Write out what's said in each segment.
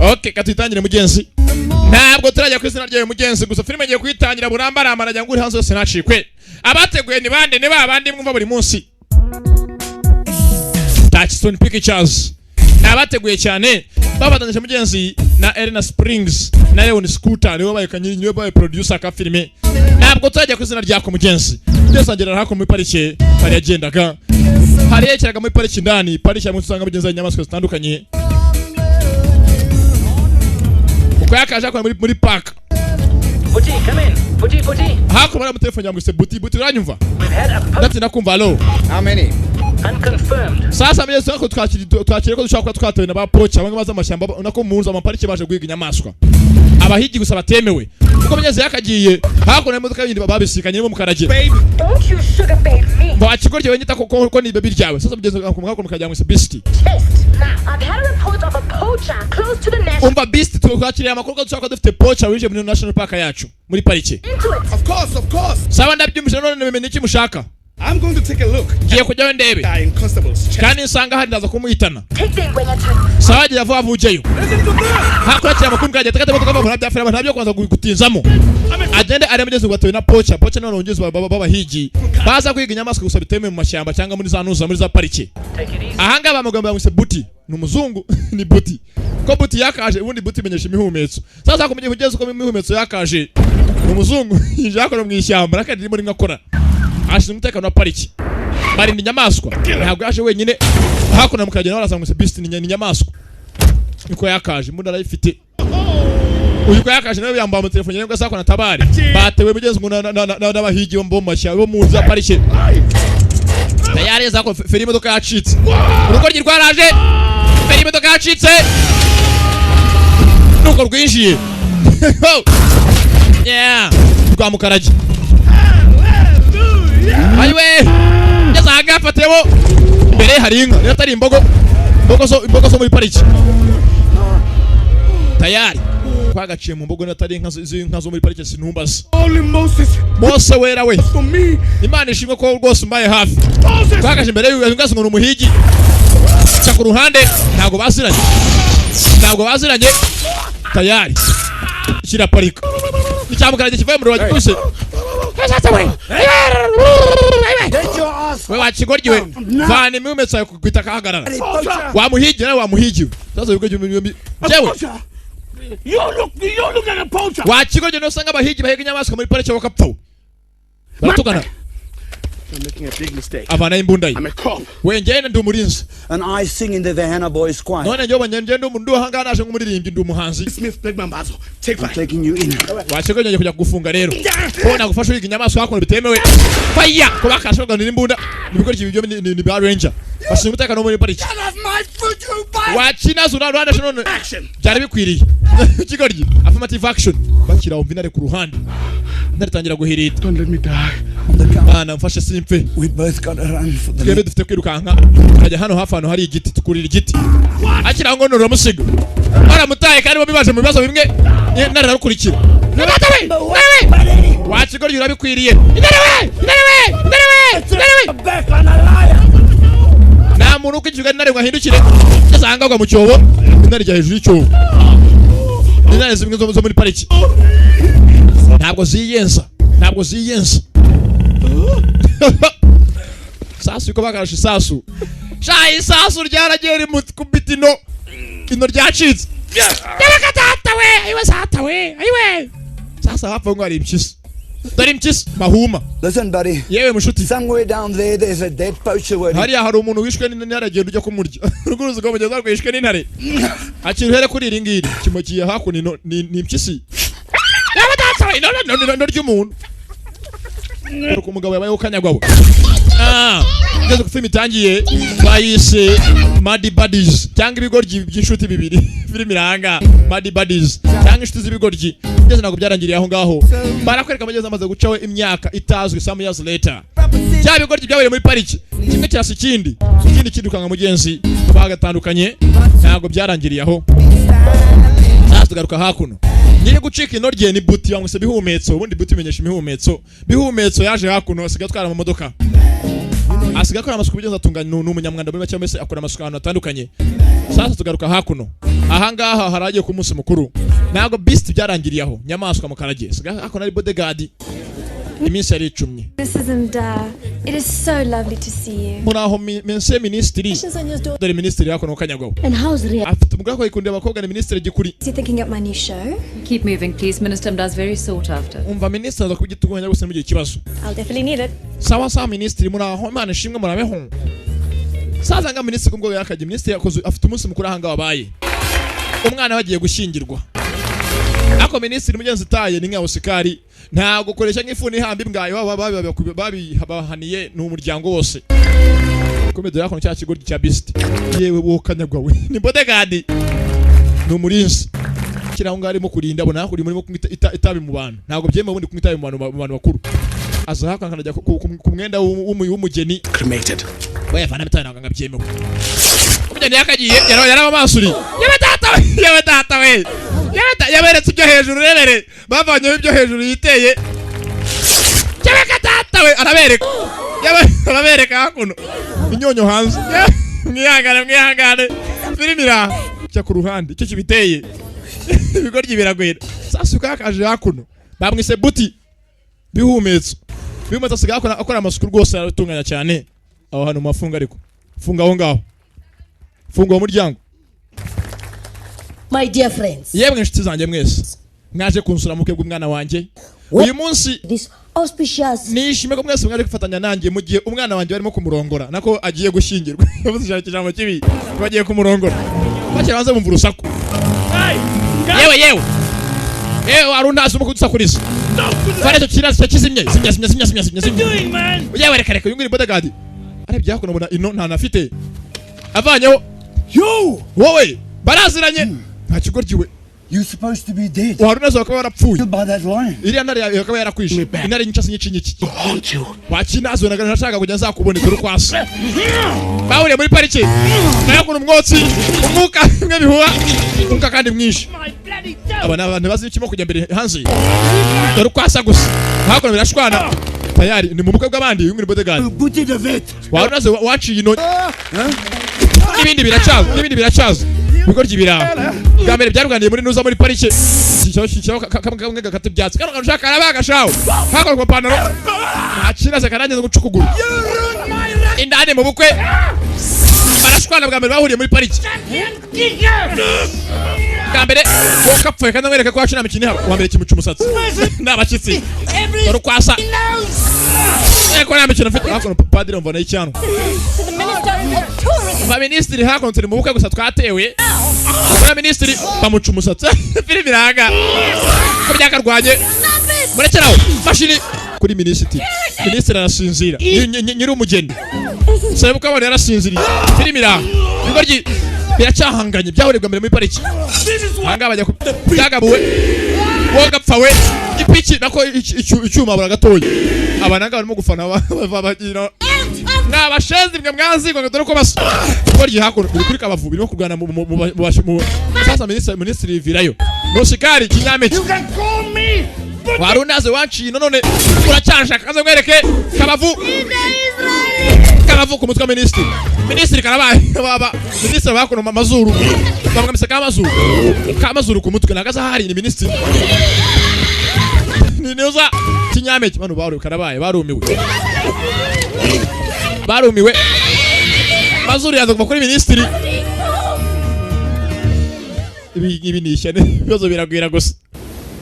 Okay, katitangire mugenzi. Ntabwo turajya ku izina ryawe mugenzi gusa filime ngiye kuyitangira buramba najya nguri hanze yose nacikwe. Abateguye ni bande ne babandi mwumva buri munsi. Touchstone Pictures. Abateguye cyane babatanije mugenzi na Elena Springs na Leon Scooter niwe bayekanye niwe baye producer ka filime. Ntabwo turajya ku izina ryako mugenzi. Byose angera hako muri parike hari yagendaga. Hari yekeraga muri parike ndani, parike mu tusanga mugenzi y'inyamaswa zitandukanye. Uko yakaje akora muri park. Buti, come in. Buti. Hako bara mu telefone yangu se Buti uranyumva? Ndati nakumva allo. How many? Unconfirmed. Sasa meze ko twakire ko dushaka twatawe na ba pocha bamwe baza amashyamba nako munza amaparike baje guhiga inyamaswa. Abahigi gusa batemewe. Uko meze yakagiye hako na imodoka yindi babisikanye mu mukarage. Don't you sugar babe me. Ba kigorye wenyita ko ni baby ryawe. Sasa mugeze ko mukajya mu Beast. I've had a report of a poacher close to the nest. Umva Beast twakiriye amakuru ko dushaka dufite pocha winje muri National Park yacu muri parike. Of course. Saba ndabyumvise none nemenye iki mushaka. I'm going to take a look. Giye kujyayo ndebe. In constable's chest. Kandi nsanga hari ndaza kumuhitana. Take them when you turn. Sawa giye vuba vujeyo. Hakurikira amakuru kaje takate motoka bavuna byafira abantu nabyo kwanza gutinzamo. Agende ari mugeze gwatowe na pocha none ongeze babahigi. Baza kwiga inyamaswa gusa biteme mu mashyamba cyangwa muri za nuza muri za parike. Ahanga bamugamba ngo se Buti numuzungu ni Buti. Ko Buti yakaje ubundi Buti menyesha imihumetso. Sasa kumenye kugeza ko imihumetso yakaje. Numuzungu yako mu ishyamba nakandi muri ngakora. Ashinzwe umutekano wa pariki. Barinda inyamaswa. Ntabwo yaje wenyine. Hakuno mukajya nawe arasanga Beast ni inyamaswa. Niko yakaje mbona arayifite. Uyu ko yakaje nawe yamba mu telefone nyengo sako na tabari. Batewe mugenzi ngo n'abahigi bo mashyamba bo mu za pariki. Tayari zako feri imodoka yacitse. Urugo rwaraje. Feri imodoka yacitse. Nuko rwinjiye. Yeah. Rwa mukarage. Ayiwe yazaga afatebo mbere hari inka niyo atari imbogo so muri pariki tayari twagaciye mu mbogo natari inka zo muri pariki sinumbaza Mose wera we Imana ishimwe ko rwose mbaye hafi twagaje mbere y'ingaso ngo umuhigi cya ku ruhande ntago baziranye tayari shira parika nicyamukarage kivaye mu rubaje kuse we wachigorgiwe vani miumetsa kuita kahagarara wamuhigi sasa yuko jewe you look at a poacher wachigorgiwe no sanga bahigi bahega inyamaswa muri parike bakapfa baratugana. I'm making a big mistake. Avana imbunda I'm a cop. Wengene ndi umurinzi. And I sing in the Vehanna Boys choir. None njye banyanje ndi umuntu hangana aje ngumuririmbyi ndi umuhanzi. Smith big mambazo. Take I'm taking you in. Wachigorgiwe kujya gufunga rero. Bona gufasha uyiga inyamaswa hakono bitemewe. Fire kubakashobwa n'imbunda. Nibikora ibyo ni ba ranger. Bashinzwe umutekano muri pariki. Wachina zuna Rwanda none. Byari bikwiriye. Kigoryi affirmative action. Bakira umvinare ku ruhande. Ndaritangira guhirita. Don't let me die. Bana mfashe simpe. We both got to run for the Twebwe dufite kwirukanka. Kajya hano hafi hano hari igiti tukurira igiti. Akira ngo nuro musiga. Baramutaye kandi babibaje mu bibazo bimwe. Nari narukurikira. Wachigoryi urabikwiriye. Ndarewe. Back on a liar. Na muntu ukijuga nare ngahindukire. Yazanga gwa mu cyobo. Nari jya hejuru y'icyobo. Nari zimwe zo muri pariki. Ntabwo ziyenza. Sasu ko bakarashe sasu. Shayi sasu ryaragiye rimukubitino. Kino ryacitse. Yarakatata we, ayiwe sata we, ayiwe. Sasa hapo ngo ari impyisi. Dari impyisi mahuma. Listen, buddy. Yewe mushuti. Somewhere down there's a dead poacher waiting. Hariya hari umuntu wishwe n'intare agenda ujya kumurya. Ruguruzi ko mugeza rwishwe n'intare. Akiruhere kuri iri ngiri kimugiye hakuno ni impyisi. Yabatata we, no ry'umuntu. Uko umugabo yabaye ukanyagwabo. Ngeze ku film itangiye bayise Muddy Buddies cyangwa ibigoryi by'inshuti bibiri film iranga Muddy Buddies cyangwa inshuti z'ibigoryi ngeze nako byarangiriye aho ngaho barakwereka amageze amaze gucawe imyaka itazwi some years later cya bigoryi byabaye muri pariki kimwe cyasi ikindi kidukanga mugenzi bagatandukanye ntago byarangiriye aho tugaruka hakuno niye gucika inorye ni Buti bamwise bihumetso ubundi Buti menyesha imihumetso yaje hakuno asiga twara mu modoka asiga akora amasuku bigeze atunganya n'umunyamwanda muri make mbese akora amasuku ahantu atandukanye. Sasa tugaruka hakuno ahangaha haragiye ku munsi mukuru ntabwo Beast byarangiriye aho nyamaswa mukaragiye siga ako nari bodyguard iminsi yari icumye. Mrs. Mda, it is so lovely to see you. Muraho mense ministry dore ministry yako no kanyagwa. And how's Ria? Afite umugabo yikundiye abakobwa ni ministry gikuri. Is he thinking up my new show? Keep moving, please. Minister Mda's very sought after. Umva ministry aza kugitunganya gusa mugiye kibazo. I'll definitely need it. Sawa ministry muraho Imana ishimwe murabeho. Saza nga ministry kumgo yakaje ministry yakoze afite umunsi mukuru ahanga wabaye. Umwana wagiye gushingirwa. Ako ministry mugenzi taye ni nka Osikari ntago koresha nk'ifuni hambi mbwayo babahaniye n'umuryango wose. Komedo yako cya kigo cya Beast. Yewe wo kanyagwa we. Ni bodyguard. N'umurinzi. Kiraho ngarimo kurinda bona kuri muri itabi mu bantu. Ntago byema bundi kumitabi mu bantu bakuru. Aza haka kanajya ku mwenda w'umugeni. Cremated. Baya fana mitana nganga byema. Umugeni yakagiye yaraba amasuri. Yewe data we. Yaberetse ibyo hejuru rerere bavanye ibyo hejuru yiteye cyabeka tata we arabereka hakuno inyonyo hanze mwihangane filimira cya ku ruhande icyo kibiteye ibigoryi biragwera sasuka akaje hakuno bamwise buti bihumetse asiga akora amasuku rwose aratunganya cyane aho hano mafunga ariko funga aho ngaho funga umuryango. My dear friends, yemwe inshuti zanjye mwese mwaje kunsura muke bw'umwana wanjye uyu munsi this auspicious nishime ko mwese mwari gufatanya nanjye mu gihe umwana wanjye barimo kumurongora nako agiye gushingirwa yavuze ijambo kibi bagiye kumurongora bakira banze bumva urusaku yewe arundaza umuko dusakuriza fare cyo kirasi kizimye simya yewe reka yunguri bodyguard arebye hakuno bona ino nta nafite avanyeho wowe baraziranye nta kigoryiwe. You're supposed to be dead. Warunazo akaba yarapfuye. By that lion. Iri ntare yakaba yarakwishe. Intare nyinshi nyiki. Wakinazo naga nashaka kujya nzakuboneka urukwasa. Bawure muri parike. Nayo kuno umwotsi umuka nk'ebihuha umuka kandi mwinshi. Abana abantu bazi ikimo kujya mbere hanze. Urukwasa gusa. Hakuno birashwana. Tayari ni mu bukwe bw'abandi yunguri bodyguard. Buti de vet. Warunazo waciye ino. Ibindi biracaza. Bigoryi biraho. Gamere byaruganiye muri nuza muri parike. Cyo kamwe gakata ibyatsi. Kano kanshaka arabagashaho. Hako kwa panaro. Akina se karanye gucukugura. Indane mu bukwe. Barashwana bwa mbere bahuriye muri parike. Gambere wakapfuye kandi mwereka ko acina mikini haba. Wa mbere kimuca umusatsi. N'abakitsi. Urukwasa. Eko na mikino mfite hako padiri mbona icyano. Ba ministri hako ntiri mu bukwe gusa twatewe. Ba ministri bamuca umusatsi. Filimi raga. Ko byakarwanye. Murekeraho. Mashini kuri ministri. Ministri arasinzira. Nyiri umugeni. Sebe ko abone yarasinziriye. Filimi raga. Bigoryi biracyahanganye byahurebwa mbere muri pariki. Hanga bajya byagabuwe. Wo gapfawe. Ipiki nako icyuma buragatoye. Abananga barimo gufana bagira n'abashenzi mwe mwanzi ngo dore ko basa bigoryi hakuno kuri kabavu birimo kurwana mu sasa ministri virayo Osikari Kinyameki warunaze wanciye none uracyashaka kaze mwereke kabavu ku mutwe ministri karabaye baba ministri bakuno mazuru bamwamisa kamazuru ku mutwe nagaza hari ni ministri ni neza Kinyameki bano baru karabaye barumiwe mazuru yazo kuva kuri ministri ibi nishyane bibazo biragwira gusa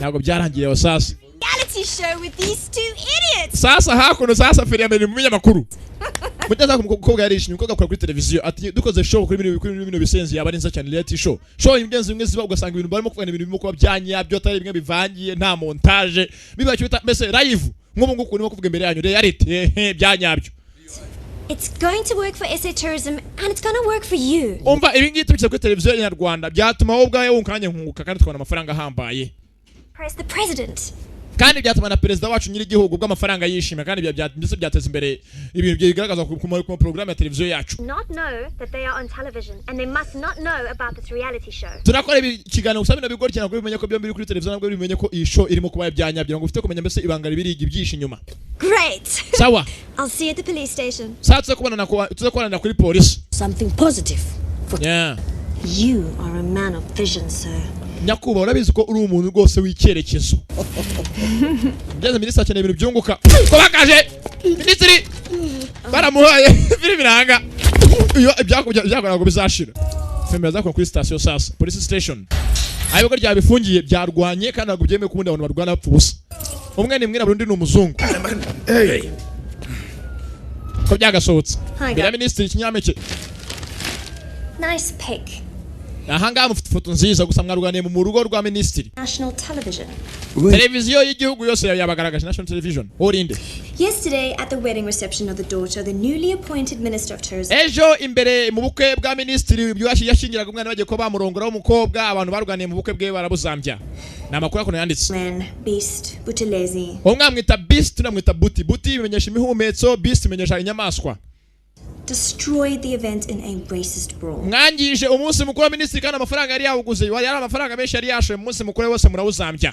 ntabwo byarangiye aho sasa Reality show with these two idiots. Sasa hakuno sasa feri yamenye mu binyamakuru mutaza kumukobwa yarishimye uko gakora kuri televiziyo ati dukoze show kuri bino bisenzi yaba neza cyane reality show imgenzi bimwe ziba ugasanga ibintu barimo kuvana ibintu bimo kuba byanyabyo atari bimwe bivangiye nta montage biba cyita mbese live nk'ubu nguko urimo kuvuga imbere yanyu reality byanyabyo. It's going to work for SA Tourism and it's going to work for you. Umva ibi ngiye tubikira kuri televiziyo y'Inyarwanda byatuma wowe ubwawe wunkanye nkuka kandi twabona amafaranga ahambaye. Press the president. kandi byatuma na perezida wacu nyiri igihugu bw'amafaranga yishima kandi byatse byateza imbere ibintu bigaragaza ku program ya televiziyo yacu. Not know that they are on television and they must not know about this reality show. Turakora ikiganiro gusa bino bigori cyane ko bimenye ko byombi biri kuri televiziyo nabwo bimenye ko iyi show irimo kuba byanyabye ngo ufite kumenya mbese ibanga ribiri ibyisha inyuma. Great. Sawa. I'll see you at the police station. Satse kubona kuri polisi. Something positive. Yeah. You are a man of vision, sir. Nyakuba urabizi ko uri umuntu rwose w'icyerekezo. Ngeze minisitiri akeneye ibintu byunguka. Ko bakaje minisitiri baramuhaye biri biranga. Iyo byakora ngo bizashira. Femera zakora kuri station sasa police station. Ayo rya bifungiye byarwanye kandi ntabwo byemeye kubundi abantu barwana bapfa ubusa. Umwe ni mwira burundi n'umuzungu. Hey. Ko byagasohotse. Bira minisitiri kinyampeke. Nice pic. Ahanga mufite foto nziza gusa mwarwaniye mu rugo rwa minisitiri. National television. Televiziyo y'igihugu yose yabagaragaje National Television. Orinde. Yesterday at the wedding reception of the daughter of the newly appointed Minister of Tourism. Ejo imbere mu bukwe bwa minisitiri bywashi yashingiraga umwana bagiye ko bamurongora w'umukobwa abantu barwaniye mu bukwe bwe barabuzambya. Namakuru yakono yanditse. Man, Beast, Buthelezi. Umwamwita Beast tunamwita Buti. Buti bimenyesha imihumetso, Beast bimenyesha inyamaswa. Destroyed the event in a racist brawl. Mwangije umunsi mukuru wa minisitiri kandi amafaranga yari yabuguze yari amafaranga menshi yari yashoye mu munsi mukuru wose murawuzambya.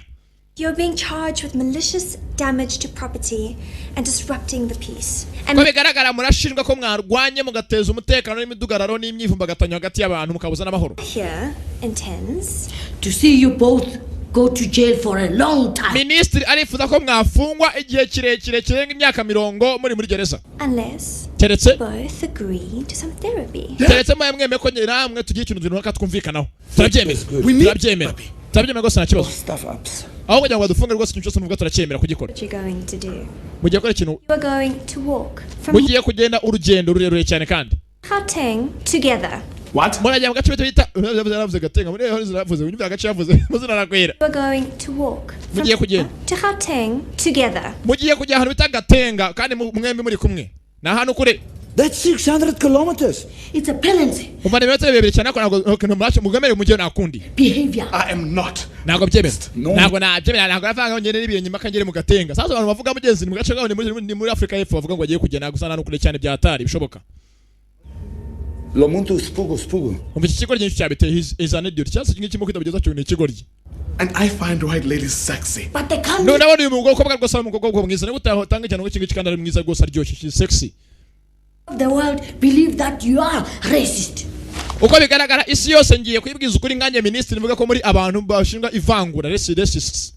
You're being charged with malicious damage to property and disrupting the peace. Ko bigaragara murashinjwa ko mwarwanye mugateza umutekano n'imidugararo n'imyivumbagatanyo hagati y'abantu mukabuza n'amahoro. Here intends to see you both go to jail for a long time. Ministry arifuza ko mwafungwa igihe kirekire kirenga imyaka 40 muri gereza. Unless keretse both agree to some therapy. Keretse mwemwe ko namwe tugiye ikintu runaka twumvikanaho. Turabyemera. Turabyemera. Turabyemera gose nta kibazo. Aho kugira ngo dufunge rwose ikintu cyose muvuga turacyemera kugikora. What you going to do? Mugiye gukora ikintu. You are going to walk from Mugiye kugenda urugendo rurerure cyane kandi. Gauteng together. What? Murajya mu gace bita yaravuze Gatenga muri aho ziravuze unyumva agace yavuze muzina nakwera. You are going to walk Mugiye kugenda to Gauteng together. Mugiye kujya ahantu bita Gatenga kandi mwembi muri kumwe. Na hano kure. That's 600 kilometers. It's a penalty. Umva niba tebebere cyane ko ntabwo muracho mugamere mujye nakundi. Behavior. I am not. Ntabwo byemeza. Ntabwo nabyemera ntabwo navanga ngene n'ibintu nyuma kangere mu Gatenga. Sasa abantu bavuga mugenzi ni mu gace gaho ni muri Afrika y'Epfo bavuga ngo agiye kugenda gusa nano kure cyane byatari bishoboka. Lo muntu spugo. Umva iki kigoryi cyabiteye is an idiot. Cyase kingi kimwe kitabigeza cyo ni ikigoryi. And I find white ladies sexy. But they can't. No nabone uyu mugoko bwa rwose umugoko mwiza ne gutanga cyane ngo kingi kandi ari mwiza rwose aryoshye she's sexy. The world believe that you are racist. Uko bigaragara isi yose ngiye kwibwiza ukuri nganye ministry nivuga ko muri abantu bashinga ivangura racists.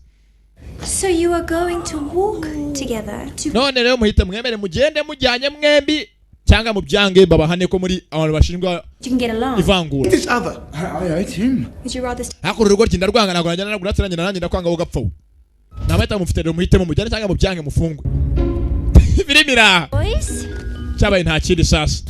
So you are going to walk together to None rero muhite mwemere mugende mujyanye mwembi cyangwa mu byange babahane ko muri abantu bashinga you can get along. ivangura. Each other. I hate him. Would you rather Hakuru rugo kinda rwanga nagura njana nagura tsiranye nanjye ndakwanga ugapfa. Namahita mufite rero muhitemo mujyane cyangwa mu byange mufungwe. Birimira. boys? Cyabaye nta kindi sasa.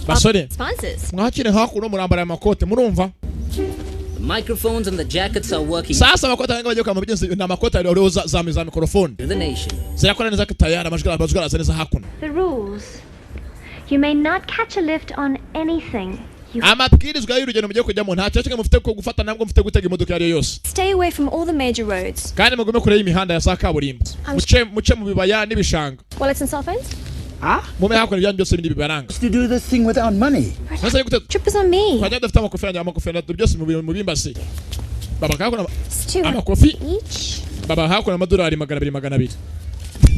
Basore. Sponsors. Mwakire hakuno murambara amakote murumva? The microphones and the jackets are working Sasa amakote anga bagiye kwa mugenzi na amakote ariho za microphone. to the nation. Zirakora neza kitayara amajwi arazaneza hakuno. The rules. You may not catch a lift on anything. You Amabwirizwa y'urugendo mugiye kujyamo nta cyo kimwe mufite ko gufata nabwo mufite gutega imodoka yari yose. Stay away from all the major roads. Kandi mugume kure y'imihanda ya kaburimbo. Muce mu bibaya n'ibishanga. Well, it's in cell phones. Mume hakuno ibyanyu byose bindi bibaranga. To do this thing without money. Nasa yukute Trip is on me. kwajya dufite amakofi na byose mu bimbasi. Baba hakuna It's 200 amakofi. each. Baba hakuna amadolari 200.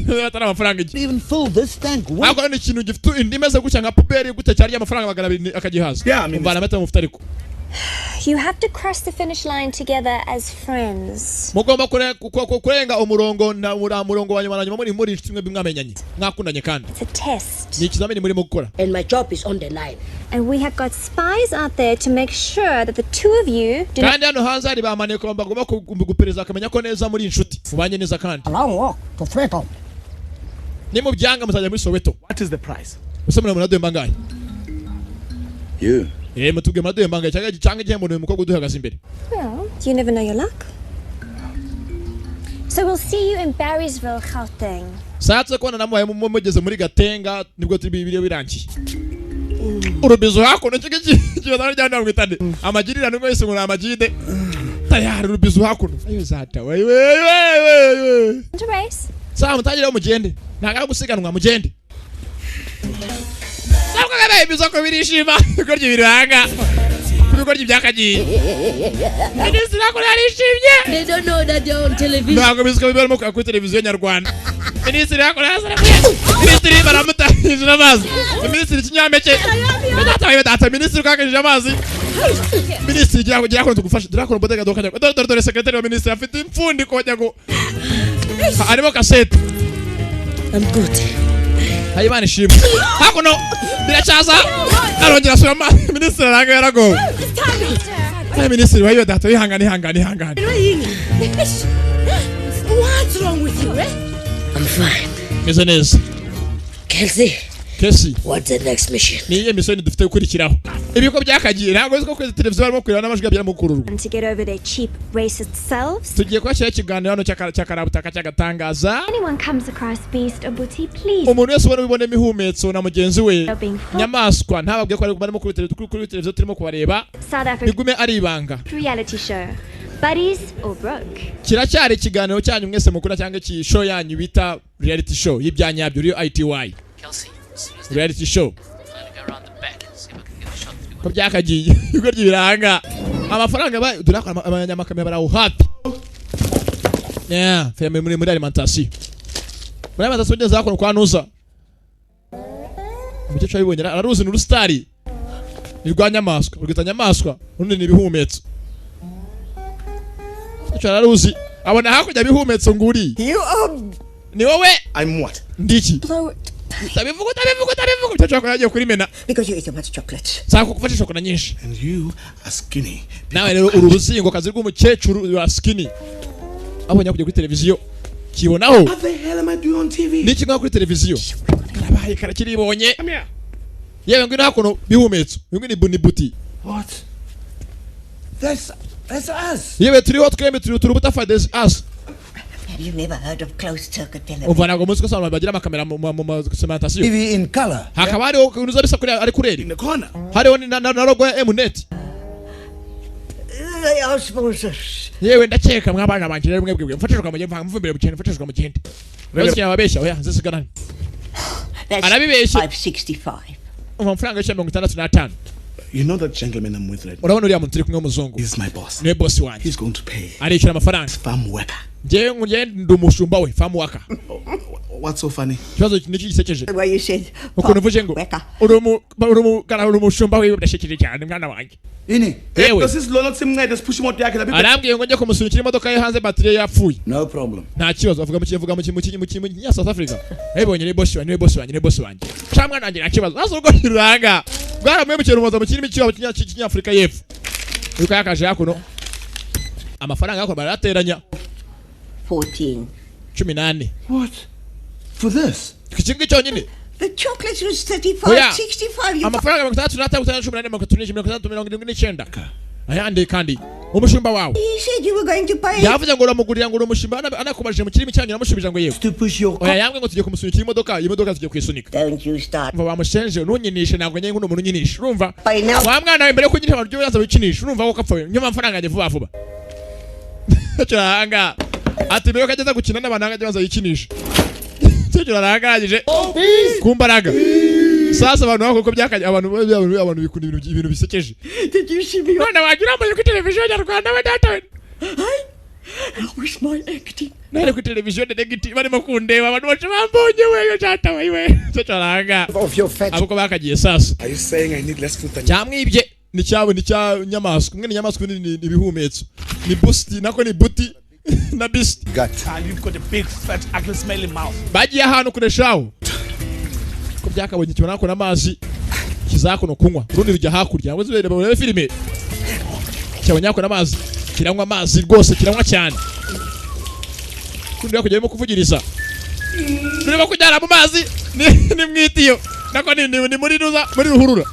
Batara amafaranga iki. Even fill this tank. What? Hakuna n'ikintu gifite indi meze gucya nka puberi gute cyari amafaranga 200 akagihaza. Yeah, I mean, Umva meta mufite ariko. You have to cross the finish line together as friends. Mugomba kurenga umurongo na murongo wa nyuma muri kimwe bimwamenyanye. Mwakundanye kandi. It's a test. Ni ikizamini muri gukora. And my job is on the line. And we have got spies out there to make sure that the two of you do not Kandi hano hanze ari bamane ko bagomba kugupereza akamenya ko neza muri inshuti. Mubanye neza kandi. A long walk to Freto. Ni mu byanga muzajya muri Soweto. What is the price? Usomera muri ademba ngahe. You. Mutubwe muri ademba ngahe cyangwa igihembo ni umukobwa uduhagaze imbere. Well, you never know your luck. So we'll see you in Barrysville, Gauteng. Satse ko namuhaye mugeze muri Gatenga nibwo tubibiriye birangiye. Urubizo hakuno kigiki kibazana cyane ngwitande. Amagirira nubwo yise ngo amagide. tayari rubizu hakuno ayo zata we To race? sawa mutangire mugende ntaga gusiganwa mugende sabwa gara ibizo ko birishima ko ryibiranga ko ry'ibyakagiye Minisitiri akora yarishimye They don't know that they're on television. ntago biziko bibarimo ku televiziyo nyarwanda Minisitiri akora yazara Minisitiri baramutahije amazi Minisitiri kinyampeke data Minisitiri kakajije amazi Minisitiri gira ko tugufasha durakora bodega dokanya dore secretary wa Minisitiri afite imfundi ko jya go arimo kasete I'm good. hayimana ishimwe hakuno biracaza arongera asura Minisitiri aranga yarago Minisitiri wayo data ihangane What's wrong with you, eh? I'm fine. meze neza Kesi What's the next mission? niye mission dufite gukurikiraho ibiko byakagiye ntago biziko kwezi televiziyo barimo kureba n'amajwi yabyara mu kururu And to get over their cheap racist selves? tugiye kwakira ikiganiro hano cy'akarabutaka cy'agatangaza Anyone comes across Beast or Booty, please. umuntu wese ubona bibone mihumetso na mugenzi we nyamaswa ntababwiye ko barimo kuri televiziyo turimo kubareba South Africa bigume ari ibanga reality show. Buddies or broke? kiracyari ikiganiro cyanyu mwese mukunda cyangwa iki show yanyu bita reality show y'ibyanyabyo riyo ITY reality show ko byakagiye ibigo ry'ibiranga amafaranga durakora abanyamakamera baraho hafi filime muri alimentation ngeze hakuno kwa nuza umukecuru abibonye araruzi ni urusitari ni rwa nyamaswa urwita nyamaswa urundi ni ibihumetso umukecuru araruzi abona hakurya ibihumetso nguri ni wowe I'm what? ndiki tabivuga umukecuru yagiye kuri mena Because you ate so much chocolate. sako gufasha shokora nyinshi And you are skinny. nawe rero uru ruzingo kazi rw'umukecuru wa skinny abonye kujya kuri televiziyo kibonaho What the hell am I doing on TV? niki ngwa kuri televiziyo karabaye karakiribonye yewe ngwino hakuno bihumetso ngwino ni buti What? That's us. yewe turiho twembe turi urubuta faders us Have you never heard of closed circuit television? umva ntabwo muzi ko sana bagira amakamera mu cementation TV in color. hakaba hariho unuza bisa kuri ari kureri In the corner. hariho na logo ya Mnet They are sponsors. yewe ndakeka mwabana banje rero mwebwe mfatishwa mu gihe mvumbere bukene mfatishwa mu gihe bose cyababesha oya nzisigana That's arabibeshye 565. amafaranga y'icyo 65 You know that gentleman I'm with right now? urabona uriya muntu turi kumwe w'umuzungu He's my boss. niwe boss wanjye He's going to pay. arishyura amafaranga Farm worker. njyewe ndi umushumba we famu waka What's so funny? ikibazo niki gisekeje Why you said ukuntu uvuze ngo Weka. uri umushumba we birashekeje cyane mwana wanjye Ini? yewe Does this Lola Simngai just push him out there? arambwiye ngo njye kumusunikira imodoka ye hanze batiri yapfuye No problem. nta kibazo avuga mu ya South Africa yabonye ni boss wanjye cyangwa nanjye nta kibazo aso ubwo iranga bwaramwe mu kintu mu kirimi cy'Afrika y'Epfo yuko yakaje yakuno amafaranga yakora barateranya 14. 18 What? For this? ikintu cyonyine The chocolate was 35, Oya. 65. You amafaranga 36 ayandi kandi umushumba wawe He said you were going to pay. yavuze ngo uramugurira ngo umushumba anakubajije mu kirimi cyanyu namushubije ngo yewe To push your oya yambwe ngo tugiye kumusunikira imodoka tugiye kwisunika Don't you start. umva bamushenje nunyinishe ntabwo nyine nk'umuntu unyinisha urumva By now. wa mwana we mbere yo kugira abantu byaza bikinisha urumva ko kapfa nyuma amafaranga yanjye vuba cyanga ati mbere ko ageza gukina n'abantu hanga byaza yikinisha cyo arangajije kumbaraga sasa abantu bako ko byakaje abantu bikunda ibintu bisekeje Did you see me? none wagira ambaye kuri televiziyo nyarwanda we data we How was my acting? nari kuri televiziyo negiti barimo kundeba abantu bacu bambonye we data we cyo aranga of your fat. abuko bakagiye sasa Are you saying I need less food than you? cyamwibye ni cyabo ni cya nyamaswa mwene nyamaswa ni ibihumetso ni busti nako ni buti na beast And you've got a big, fat, ugly, smelling mouth. bagiye ahantu kureshaho ko byakabonye kibona ko n'amazi kizakuno kunywa urundi rujya hakurya ngo zibere barebe filime cyabonye ko n'amazi kiranywa amazi rwose kiranywa cyane kundi yakujyemo kuvugiriza tureba kujyana mu mazi ni mwitiyo nako ni muri ruhurura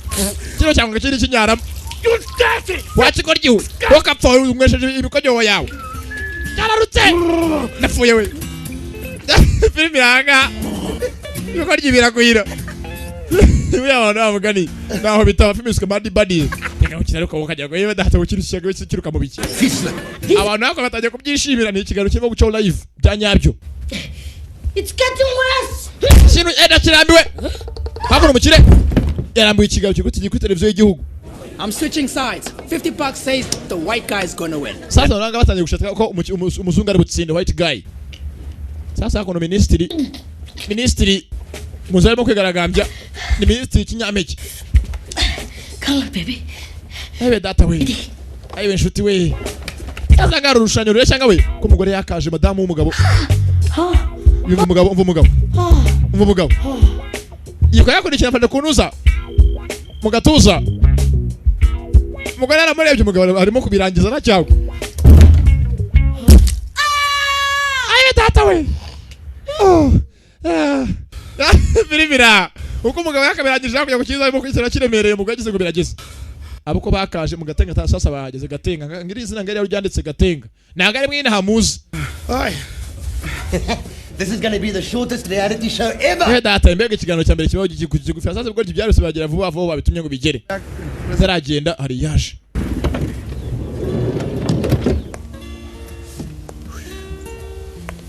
kino cyangwa kiri kinyaramo wakikoryiwe wakapfa umwesheje ibikoryo yawe cyararutse napfuye we filime yanga ibikoryo birakwira ibi abantu bavugani naho bitaba filime Bad Buddies Pega ukiraruka ukajya ngo yewe data ukirushaga wese kiruka mu biki. Abantu nako batajya kubyishimira ni ikiganiro kirimo guca live byanyabyo. It's getting worse. Sinu eda kirambiwe. Hakuno mukire. Yarambuye ikiganiro kiguti kuri televiziyo y'igihugu. I'm switching sides. 50 bucks says the white guy is gonna win. Sasa uranga batangiye gushaka ko umuzungu ari butsinde white guy. Sasa hakuno ministry muzarimo kwigaragambya ni ministry kinyampeke. Color, baby. Ebe data we. Ayiwe nshuti we. Sasa ngaro rushanyo rure cyangwa we ko umugore yakaje madamu w'umugabo. Yumva umugabo. Yiko yakurikira fande kunuza. Mu gatuza. Umugore aramurebye umugabo arimo kubirangiza na cyawe. Ayiwe data we. Biribira. Uko umugabo yakabirangije kujya kukiza arimo kwisera kiremereye mu gagize ngo birageze. Abuko bakaje mu gatenga tasasa bahageze gatenga ngiri izina ngari yaryanditse gatenga. Nanga ari mwine hamuzi. This is going to be the shortest reality show ever. Data imbega ikiganiro cya mbere kibaho gikugufya sasa ubwo byarose bagera vuba vuba bitumye ngo bigere. Zaragenda hari yaje.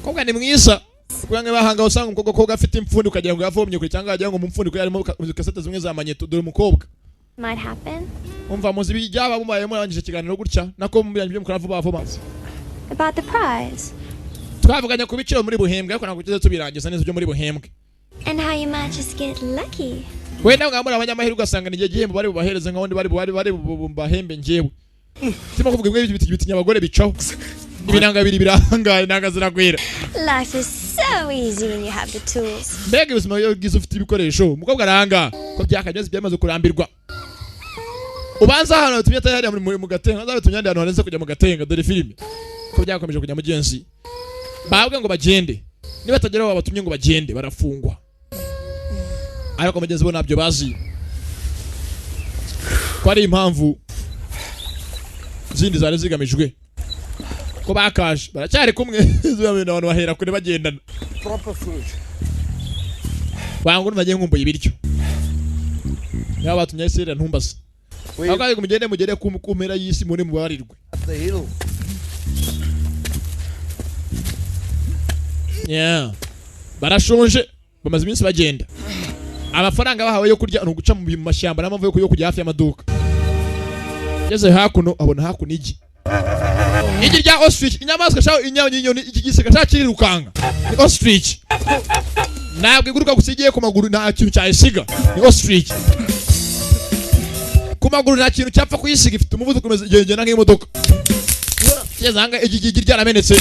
Koga ni mwiza. Kuyange bahanga usanga umukobwa ko gafite impfundi ukagira ngo yavomye kuri cyangwa yagira ngo mumfundi ko yarimo kasete zimwe zamanyeto dore umukobwa. Might happen. Umva muzi bijyaba mubaye murangije ikiganiro gutya nako mubirangije mukora vuba vuba. About the prize. Twavuganya ku biciro muri buhembwe ariko ntabwo tugeze tubirangiza neza byo muri buhembwe. And how you might just get lucky. Wenda ngamura abanyamahirwe ugasanga ni gihembo bari bubahereze nka wundi bari bubahembe ngewe. Simo kuvuga ibyo biti nyabagore bicaho. Ibinanga biri birahangara nanga ziragwira. Life is so easy when you have the tools. Mbega ubuzima iyo ugize ufite ibikoresho umukobwa aranga ko byakageze byamaze kurambirwa. Ubanza hano tumye tayari mu gatenga zabe tunyande hano hanze kujya mu gatenga dore filime. Ko byakomeje kujya mu genzi. Babwe ngo bagende. Niba tageraho babatumye ngo bagende barafungwa. Ariko mugeze bo nabyo bazi. Ko ari impamvu zindi zari zigamijwe. Ko bakaje baracyari kumwe z'abantu abantu bahera kure bagendana. Proper food. Wangu nagiye nkumbuye ibiryo. Niba batumye sera ntumbase. Akaye kumugende kumpera y'isi muri mubarirwe. Yeah. Barashonje bamaze iminsi bagenda. Amafaranga bahawe yo kurya no guca mu mashyamba n'amavuyo yo kujya hafi y'amaduka. Yeze hakuno abona hakuno igi. Igi rya ostrich inyamaswa shaho inyoni ikigiseka cyakirukanga. Ni ostrich. Nabwo iguruka gusigiye ku maguru nta kintu cyayisiga. Ni ostrich. Ku maguru nta kintu cyapfa kuyisiga ifite umuvuduko ugenda nk'imodoka. Yeze hanga igi ryaramenetse.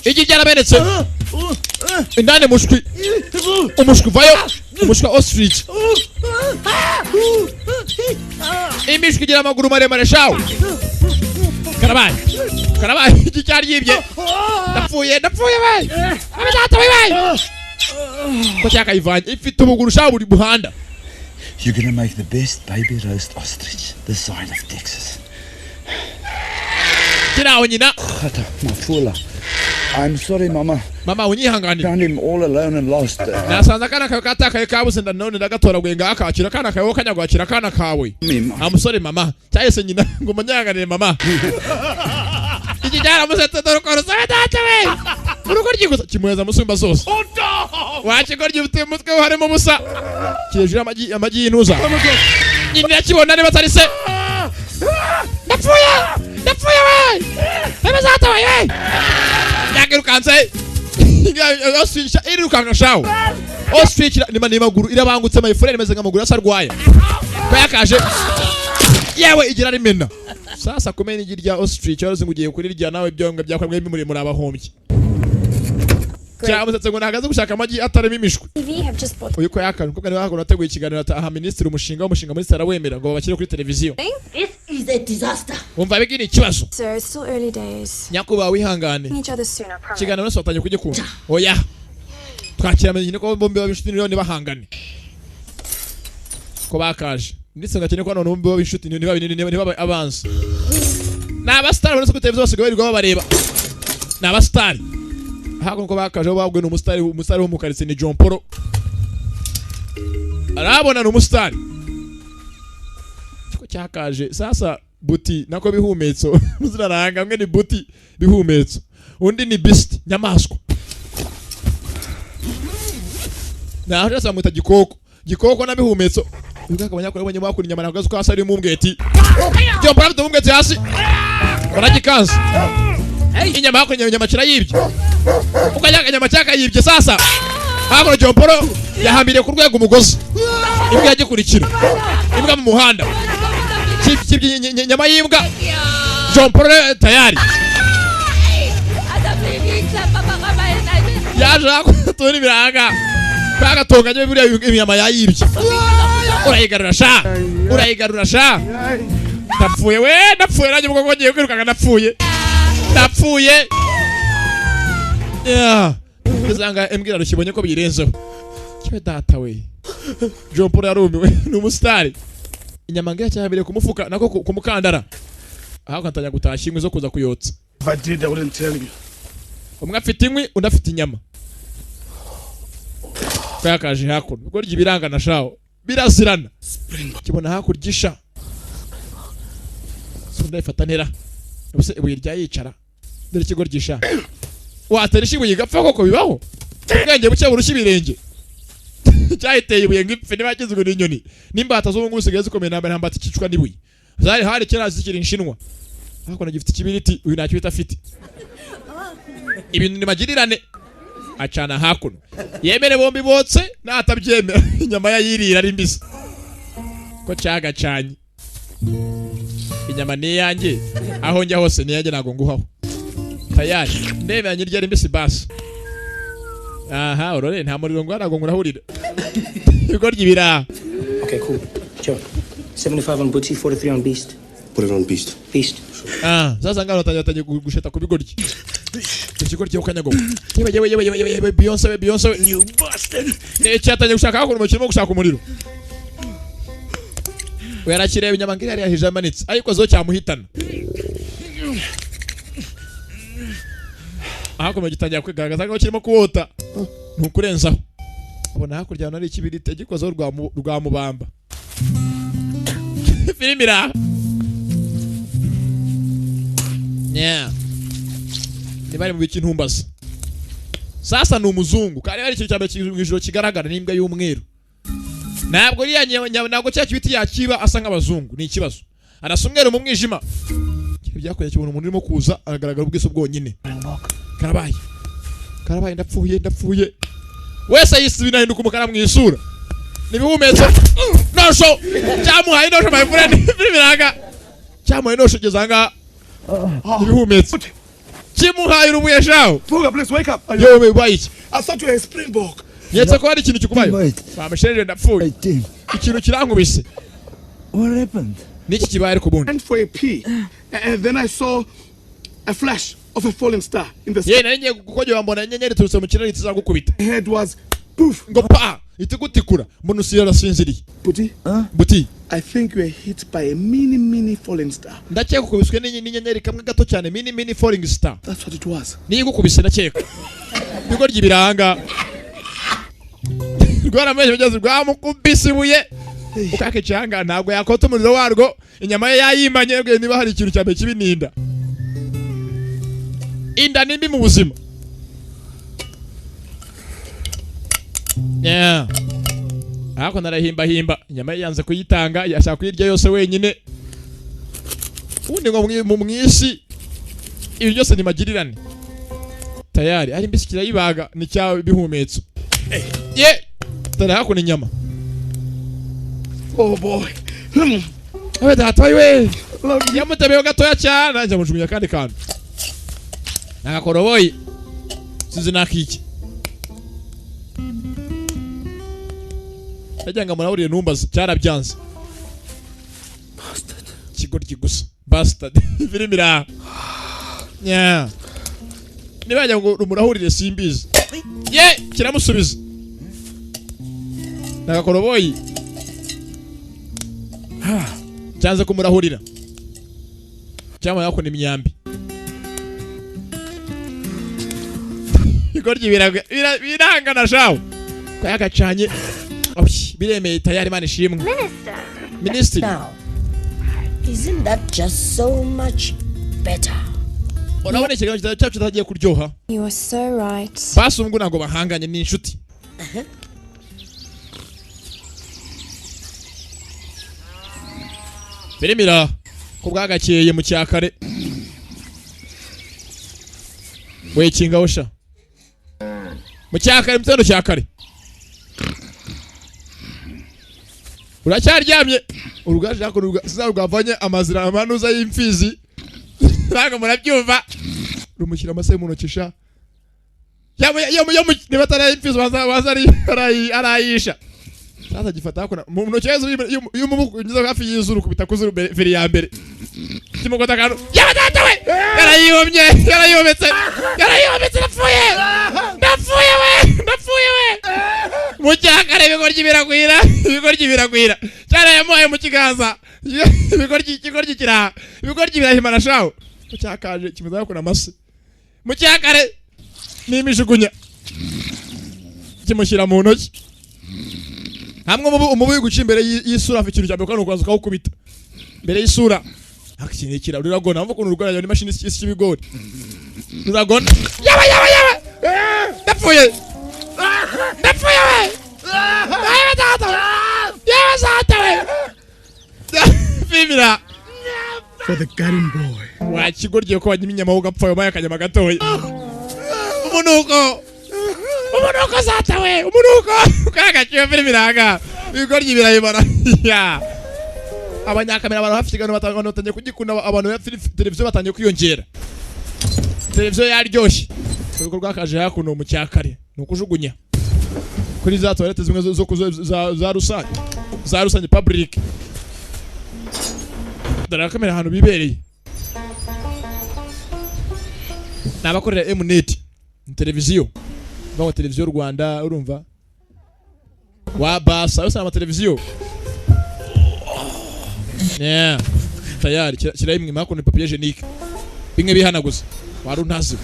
Igi ryaramenetse. Indane mushwi. Umushwi vayo. Umushwi ostrich. Imishwi gira amaguru maremare shaho. Karabaye iki cyari yibye. Ndapfuye we. Abadata we. Ko cyaka ivanye ifite ubuguru shaho buri buhanda. You're going to make the best baby roast ostrich this side of Texas. Kiraho nyina. Khata, mafula. I'm sorry, Mama. Mama unyihangane. Found him all alone and lost. Nasanze kana katakaye kabuze ndanone ndagatora gwenga akakira kana kawe kanyagwakira kana kawe. I'm sorry Mama. Cyahise nyina ngo manyanganire Mama. Iki cyara musete dore ko rusaba data we. Uruko ryigusa kimweza musumba zose. Wache ko ryufite mutwe harimo musa. Kirejura amagi y'intuza. Nyina kibona ne batarise. Ndapfuye we. Abazata we. Yagirukanze. Ostrich irukanga shawo. Ostrich ni maguru irabangutse mayifure imeze nkamaguru asarwaye. Ko yakaje. Yewe igira rimena. Sasa kumenya igirya ostrich yose ngugiye kuri rya nawe byonga byakwamwe muri abahombye. Cyamusetse ngo nagaze gushaka amagi atarimo imishwe. Uyu ko yakana kuko niba nateguye ikiganiro aha ministre umushinga muri Sara wemera ngo babakire kuri televiziyo. This is a disaster. Umva bigini ikibazo. Sir, it's still early days. Nyakuba wihangane. Each other sooner, promise. Kiganiro nasotanye kujye kumva. Oya. Twakira menye ko bombe babishuti none bahangane. Ko bakaje. Ndetse ngakene ko none bombe babishuti niba abanza. Naba star bose ku televiziyo bose gabirirwa babareba. Naba star. Hako ko bakaje babwe n'umustar wo mu karitse ni John Poro. Arabona n'umustar. cyakaje sasa buti nako bihumetso muziraranga mwe ni buti bihumetso undi ni beast nyamaswa na hata samwita gikoko na bihumetso ubwaka abanyakora abanye bakuri nyama nagazo ko asari mu mbweti cyo mpamvu mu mbweti hasi baragikanza inyama yako nyama kira yibye ukajya nyama cyaka yibye sasa hako Jomporo yahambiriye ku rwego umugozi imbwa yagikurikira imbwa mu muhanda nyama yimbwa Jomporo tayari yaje turi biranga bagatonganye buriya inyama yayibye urayigarura sha ndapfuye nanjye ubwo ngiye kwiruka ndapfuye Kizanga embwira rushibonye ko birenzeho cyo data we Jomporo yarumiwe n'umusitari inyama ngiye cyabire kumufuka nako kumukandara aho katanya gutashya inkwi zo kuza kuyotsa But I wouldn't tell you. umwe afite inkwi undi afite inyama kwakaje hakuno ubwo ryibiranga na shaho birazirana kibona hakurgisha sunda ifata ntera ubuse ibuye ryayicara dore kigo ryisha wateresha ibuye gapfa koko bibaho ubwenge bucye burushya ibirenge cyahiteye ibuye ngipfe nibakizwe n'inyoni nimbata zo ngo usigaye zikomeye nambere hambata kicwa nibuye zari hari kera zikiri inshinwa hako nagifite ikibiriti uyu ntacyo bitafite ibintu ni magirirane acana hakuno yemere bombi botse natabyemera inyama yayirira ari mbisi ko cyagacanye inyama ni yanjye aho njya hose ni yanjye nago nguhaho tayari ndebe nyirya ari mbisi basi aha urore nta muriro ngo nago ngurahurira bigoryi bira. Okay, cool. Joe, 75 on Butchie, 43 on Beast. Put it on Beast. Beast. Sasa ngalo tanya gusheta kubigoryi. Ikigoryi ukanyago. Yewe Beyonce. You bastard. Ne cyatanye gushaka hakuru mu kirimo gushaka umuriro. We yarakireba inyama ngiri yari yahije amanitse ariko zo cyamuhitana. Hakuno gitangira kwigaragaza ko kirimo kuwota. Ntukurenzaho. Abona hakurya nari ikibirite gikoze rwa mubamba. Filmira. Yeah. Nibari mu bikintumbaza. Sasa ni umuzungu kandi ari ikintu cyambe cy'ijoro kigaragara n'imbwa y'umweru. Ntabwo ntabwo cya kibiti yakiba asa nk'abazungu ni ikibazo. Arasumwera mu mwijima. Byakoye cyubona umuntu urimo kuza aragaragara ubwiso bwonyine. Karabaye ndapfuye. Wese yisibina hinduka umukara mu isura. Nibihumetso. Nosho. Cyamuhaye nosho my friend. Biranga. Cyamuhaye nosho gezanga. Nibihumetso. Chimuhaye urubuye shaho. Fuga, please wake up. Yo me wait. I thought you were a Springbok. Yetse ko hari ikintu kikubayo. Bamusherere ndapfuye. Ikintu kirankubise. What happened? Niki kibaye ku bundi. And for a pee. And then I saw a flash of a falling star in the sky. Ye nanye gukoje wambona nyenyeri turutse mu kirere tizagukubita. Head was poof. Ngo pa itigutikura mbona usiyara sinziri. Buti. I think you were hit by a mini falling star. Ndakeka kubiswe n'inyenyeri kamwe gato cyane mini falling star. That's what it was. Niyo gukubise ndakeka. Bigo ryibiranga. Rwara meje byazi rwamukubise ibuye. Ukake cyanga ntabwo yakota umuriro warwo inyama ye yayimanye bwe niba hari ikintu cyambe kibininda. Inda nimbi mu buzima. Yeah. Ako narahimba inyama yanze kuyitanga yashaka kuyirya yose wenyine. Undi ngo mu mwisi ibi byose ni magirirane. Tayari ari mbisi kirayibaga ni cyawe bihumetso. Ye tara hako ni nyama. Oh boy. Abe data we. Yamutabeho gatoya cyane anje mujugunya kandi kandi. Nakakoroboyi. Sinzi nakiki. Ajyanga murahuriye numbaza cyarabyanze. Bastard. Kigoryi gusa. Bastard. Filmira. Yeah. Nibajya ngo murahurire simbizi. Ye kiramusubiza. Nakakoroboyi. Cyanze kumurahurira. Cyama yako ni imyambi. Igoryi birangana shawo. Kwagacanye. Biremeye tayari mane shimwe. Minister. Now. Isn't that just so much better? Urabona ikiganiro cyacu kitagiye kuryoha. You are so right. Basi ubwo ntago bahanganye n'inshuti. Firimira ko bwagakeye mu cyakare. Wekinga osha. Mu cyakare mutendo cyakare. Uracyaryamye. Urugaje yako rwavanye amazira amanuza y'imfizi. Ntago murabyumva. Rumushyira amase mu nokisha. Yo niba atari imfizi arayisha. Sasa gifata hako mu ntokezo y'umubuku ngize hafi y'izuru kubita kuzuru feri ya mbere. Kimugota kanu. Yaba data we. Yarayometse napfuye we. Mucyakare ibigoryi biragwira. Cyane yamuhaye mu kiganza. Ibigoryi kira. Ibigoryi birahimana shaho. Mucyakaje kimuza hako na mase. Mucyakare n'imijugunya. Kimushyira mu ntoki. Hamwe umubu guca imbere y'isura afite ikintu cyambere kandi ukaza ukubita mbere y'isura akikinikira uragona mvuko urugora ni machine y'ibigori uragona yaba ndapfuye we yaba zata we Firimira For the garden boy. Wakigorgiye ko wanyimye amahugwa apfaye maye akanyama gatoya. Umunuko zata we kagaciye Firimira aga ibigoryi birayibara ya abanyakamera abantu bafite igano batangiye kugikunda abantu ya televiziyo batangiye kwiyongera televiziyo yaryoshye uruko rwakaje hakuno mu cyakare nukujugunya kuri za toilette zimwe zo za rusange public dara kamera hano bibereye nabakorera Mnet televiziyo bawo televiziyo Rwanda urumva wabasa yose ama televiziyo yeah tayari kira imwe mako ni papier hygienique bimwe bihanaguza waruntazi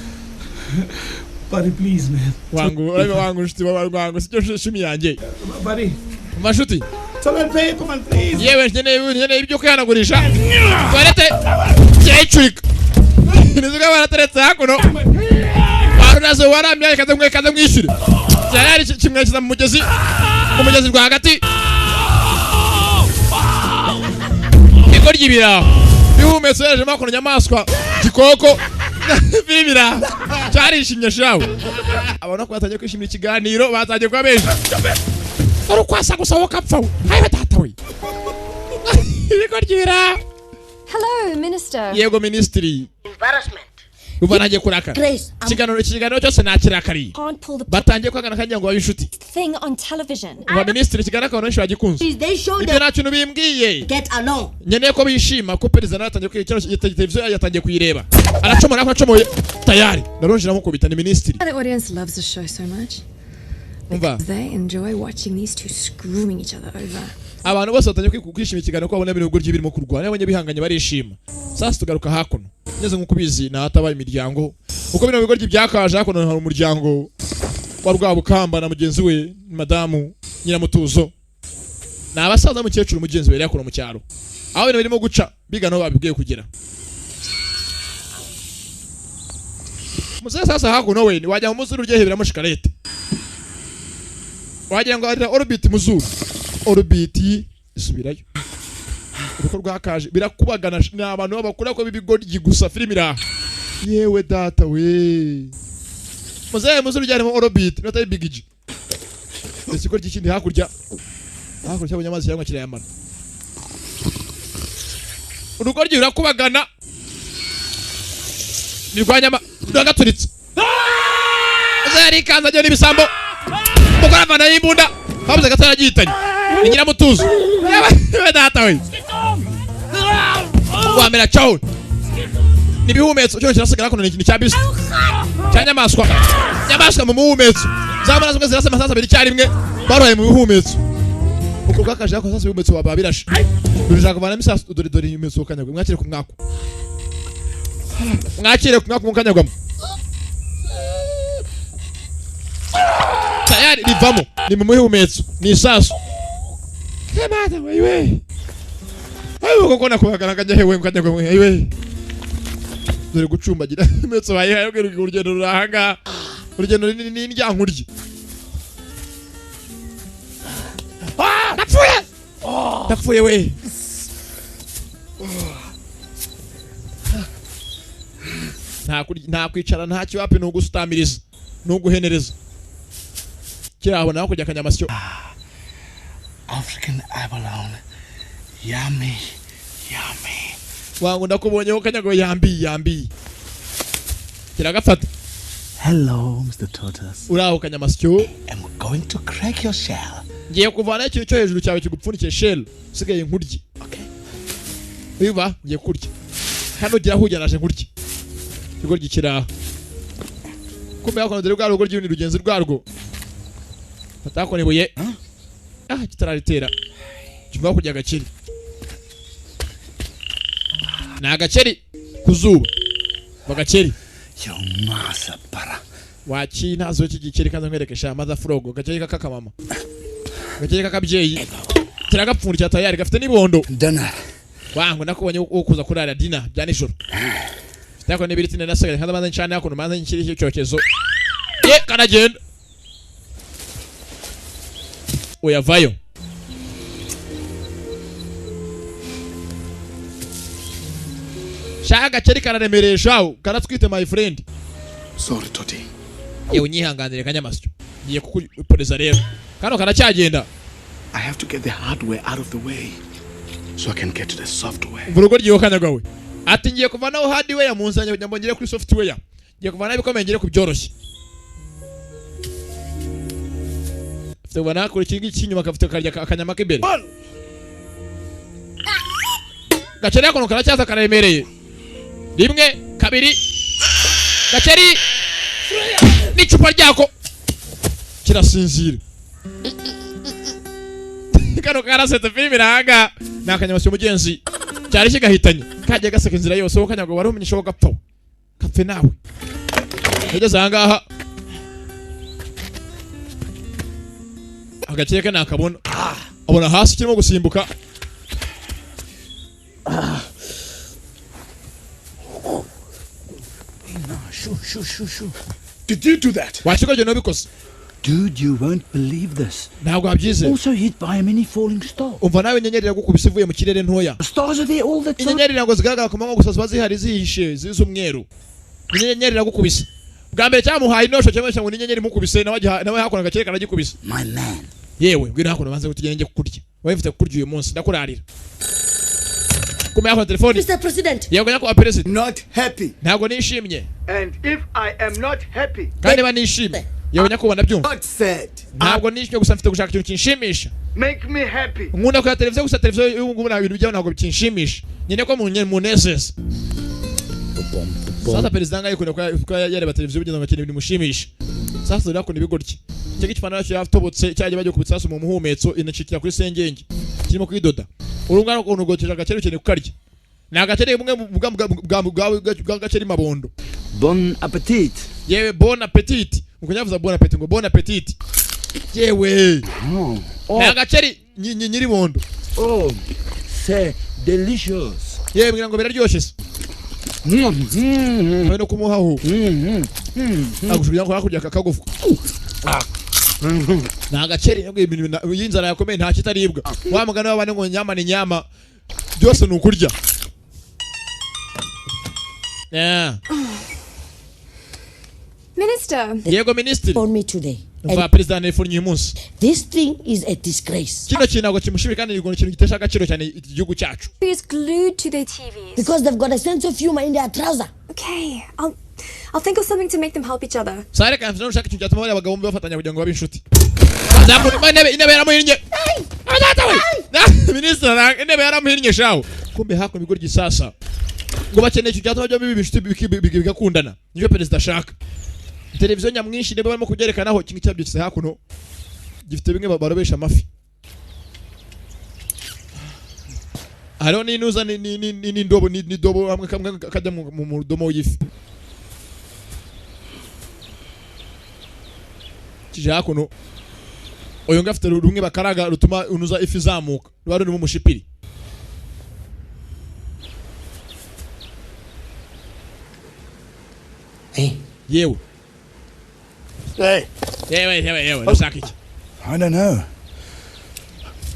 Buddy, please, man. wangu shiti wangu sicyo shumi yanjye Buddy. Mashuti Toilet paper, man, please. yewe njene ibyo kwihanagurisha toilette cyecurika nizuga barateretse hakuno warunazo waramye kaza mwishyure tayari kimwe kiza mu mugezi rwa hagati igoryi bira bihumetse yaje makuru nyamaswa gikoko Firimira cyarishimye shawe abona ko batangiye kwishimira ikiganiro batangiye kwa benshi ari kwasa gusohoka apfa haye batata we igoryi bira. Hello, Minister. Yego Ministry. Embarrassment. Uva nagiye kuraka. Ikiganiro cyose nakirakariye. Batangiye kwagana kanyango wa inshuti. Thing on television. Uva Ministry kiganiro ko nshwa gikunze. Ibyo nacyo nubimbwiye. Get along. Nyene ko bishima ko perezida natangiye kwikira televiziyo yatangiye kuyireba. Aracomoye tayari. Naronjira mu kubita ni Ministry. The audience loves the show so much. They enjoy watching these two screwing each other over. Abantu bose batangiye kwishimira ikiganiro ko babona ibintu guryo birimo kurwana abanye bihanganye barishima. Sasa tugaruka hakuno. Neze nkuko bizi na hatabaye imiryango. Uko bino bigoryi byakaje hakuno hari umuryango wa Rwabukamba na mugenzi we madamu Nyiramutuzo. Na abasaza mukecuru mugenzi we yakuno mu cyaro. Aho bino birimo guca bigano babibwiye kugira. Muze sasa hakuno we ni wajya mu muzuru uryohebera mu shikarete. Wagira ngo ari orbit muzuru. Orbit isubirayo uruko rwakaje birakubagana n'abantu babakura ko bibigoryi gusa Firimira yewe data we muze urujyane orbit nota bigiji ese ko gikindi hakurya abanyamazi cyangwa kirayamana urugoryi rurakubagana nirwanyama rugaturitse zari kanza ryo nibisambo mugora bana y'imbunda babuze gatara gitanye ni Nyiramutuzo yewe data we wamera cyawo nibihumetso cyo kirasigara kono ni cyabisi cyanyamaswa mu muhumetso zamana zimwe zirasa masasa biri cyarimwe baroye mu bihumetso uko gakaje yako sasa bihumetso babirashe durishaka kuvana misasa dore imetso kanyagwe mwakire ku mwako mu kanyagwamo tayari rivamo ni mu muhumetso ni isasu Kebada wewe. Ayo koko nakubagara kajya hewe kajya ngo hewe. Dore gucumbagira imetso baye hayo urugendo rurahanga. Urugendo ni ndyankurye. Napfuye. Napfuye we. Nta kwicara nta kiwapi no gusutamiriza no guhenereza. Kiraho naho kujya kanyamasyo. African abalone. Yummy. Yummy. Wangu ndakubonyeho kanyago yambi. Kiragafata. Hello, Mr. Tortoise. Uraho kanyamasyo. I'm going to crack your shell. Ngiye kuvana ikintu cyo hejuru cyawe kigupfunikiye shell. Sigaye nkurye. Okay. Biba ngiye kurya. Hano gira hujya naje nkurye. Kigoryi kiraho. Kumbe yako ndere rwa rugo ry'uni rugenzi rwarwo. Fatako nibuye. Kitararitera. Kivuga kujya gakiri. Na gakeri kuzuba. Bagakeri. Yo masa para. Wachi nazo kigikeri kanza nkwerekesha maza frogo gakeri kaka mama. Gakeri kaka byeyi. Kiragapfundikira tayari gafite nibondo. Dinner. Wangu nakubonye ukuza kurara dinner bya nijoro. Tako nibiriti nasaga kandi manza ncane yako manza nkiri cyokezo. Kanagenda. Oyavayo. Shaka cheri kararemeresha karatwite my friend. Sorry Toti. Yewe nyihanganire kanyamasyo. Ngiye kukuporeza rero. Kano karacyagenda. I have to get the hardware out of the way so I can get to the software. Vurugo ryiyo kanyagawe. Ati ngiye kuvanaho hardware munzanye kugira ngo ngire kuri software. Ngiye kuvana ibikomeye ngire kubyoroshye. Tubona kuri kingi kinyuma kafite karya akanyama k'imbere. Gaceri yako karacyaza kararemereye. Rimwe kabiri. Gaceri n'icupa ryako kirasinzira. Kano karasete filime iranga nakanyamasyo mugenzi cyari kigahitanye kaje gaseka inzira yose wokanyago wari umenyesho gapfa kapfe nawe ageze ahangaha agakeka nakabona abona hasi kirimo gusimbuka Shoo. Did you do that? Wachikoje no bikoze? Dude, you won't believe this. Ntabwo abyize. Also hit by a mini falling star. Umva nawe inyenyeri yagukubise ivuye mu kirere ntoya. The stars are there all the time. Inyenyeri ntabwo zigaragara ku manywa gusa ziba zihari zihishe z'umweru. Inyenyeri yagukubise. Bwa mbere cyamuhaye inosho cyamesha ngo inyenyeri mukubise nawe hakona gakere karagikubise. My man. Yewe ngwino hakona banze kutugenge kukurya. Wayifite kukurya uyu munsi ndakurarira. Kumbe hakona telefoni. Mr. President. Yego nyako president. Not happy. Ntabwo nishimye. And if I am not happy. Kandi banishimye. Yewe nyako nabyumva. God said. Ntabwo nishimye gusa mfite gushaka ikintu kinshimisha. Make me happy. Nkunda kwa televiziyo gusa televiziyo y'ubungubu nta bintu bijyaho ntabwo bikinshimisha. Nyine ko munezeza. Sasa perezida ngaye kwa yareba televiziyo bigenda ngakene ibintu mushimisha. Sasa rero akunda ibigoryi. Cyo gipana cyo yatobotse cyaje bajye kubitsasu mu muhumetso inacikira kuri sengenge. Kirimo kwidoda. Urungana ko unugoteje agaceri cyane kukarya. Na agaceri bumwe bwa gaceri mabondo. Bon appetit. Yewe bon appetit. Mukunyavuza bon appetit ngo bon appetit. Yewe. Na agaceri nyiri bondo. Oh, c'est delicious. Yewe ngira ngo biraryoshye. No kumuhaho. Agushubiya ko hakurya kakagufu. Na agaceri ngo ibintu y'inzara yakomeye nta kitaribwa. Wa mugana w'abane ngo nyama ni nyama. Byose nukurya. Yeah. Minister. Yego minister. For me today. Mva president nefunye umunsi. This thing is a disgrace. Kino kinago kimushimira kandi igono kintu gitesha agaciro cyane igihugu cyacu. Is glued to their TVs. Because they've got a sense of humor in their trouser. Okay, I'll think of something to make them help each other. Sare kan fino shaka kintu cyatuma abagabo bombi bafatanya kugira ngo babe inshuti. Bazamu intebe yaramuhinnye. Abadata we. Minister intebe yaramuhinnye shawo. Kumbe hako bigoryi sasa. Ngo bakeneye icyo cyatuma byo bibi inshuti bigakundana. Niyo president ashaka. Televiziyo nyamwinshi nibo barimo kubyerekanaho kintu cyabyutse hakuno gifite bimwe barobesha amafi. Haro ni nuza ni ndobo hamwe kamwe kajya mu domo y'ifi. Kije hakuno oyo ngafite rumwe bakaraga rutuma unuza ifi zamuka. Rwari ni mu mushipiri. yewe Hey, yewe ndashaka iki I don't know.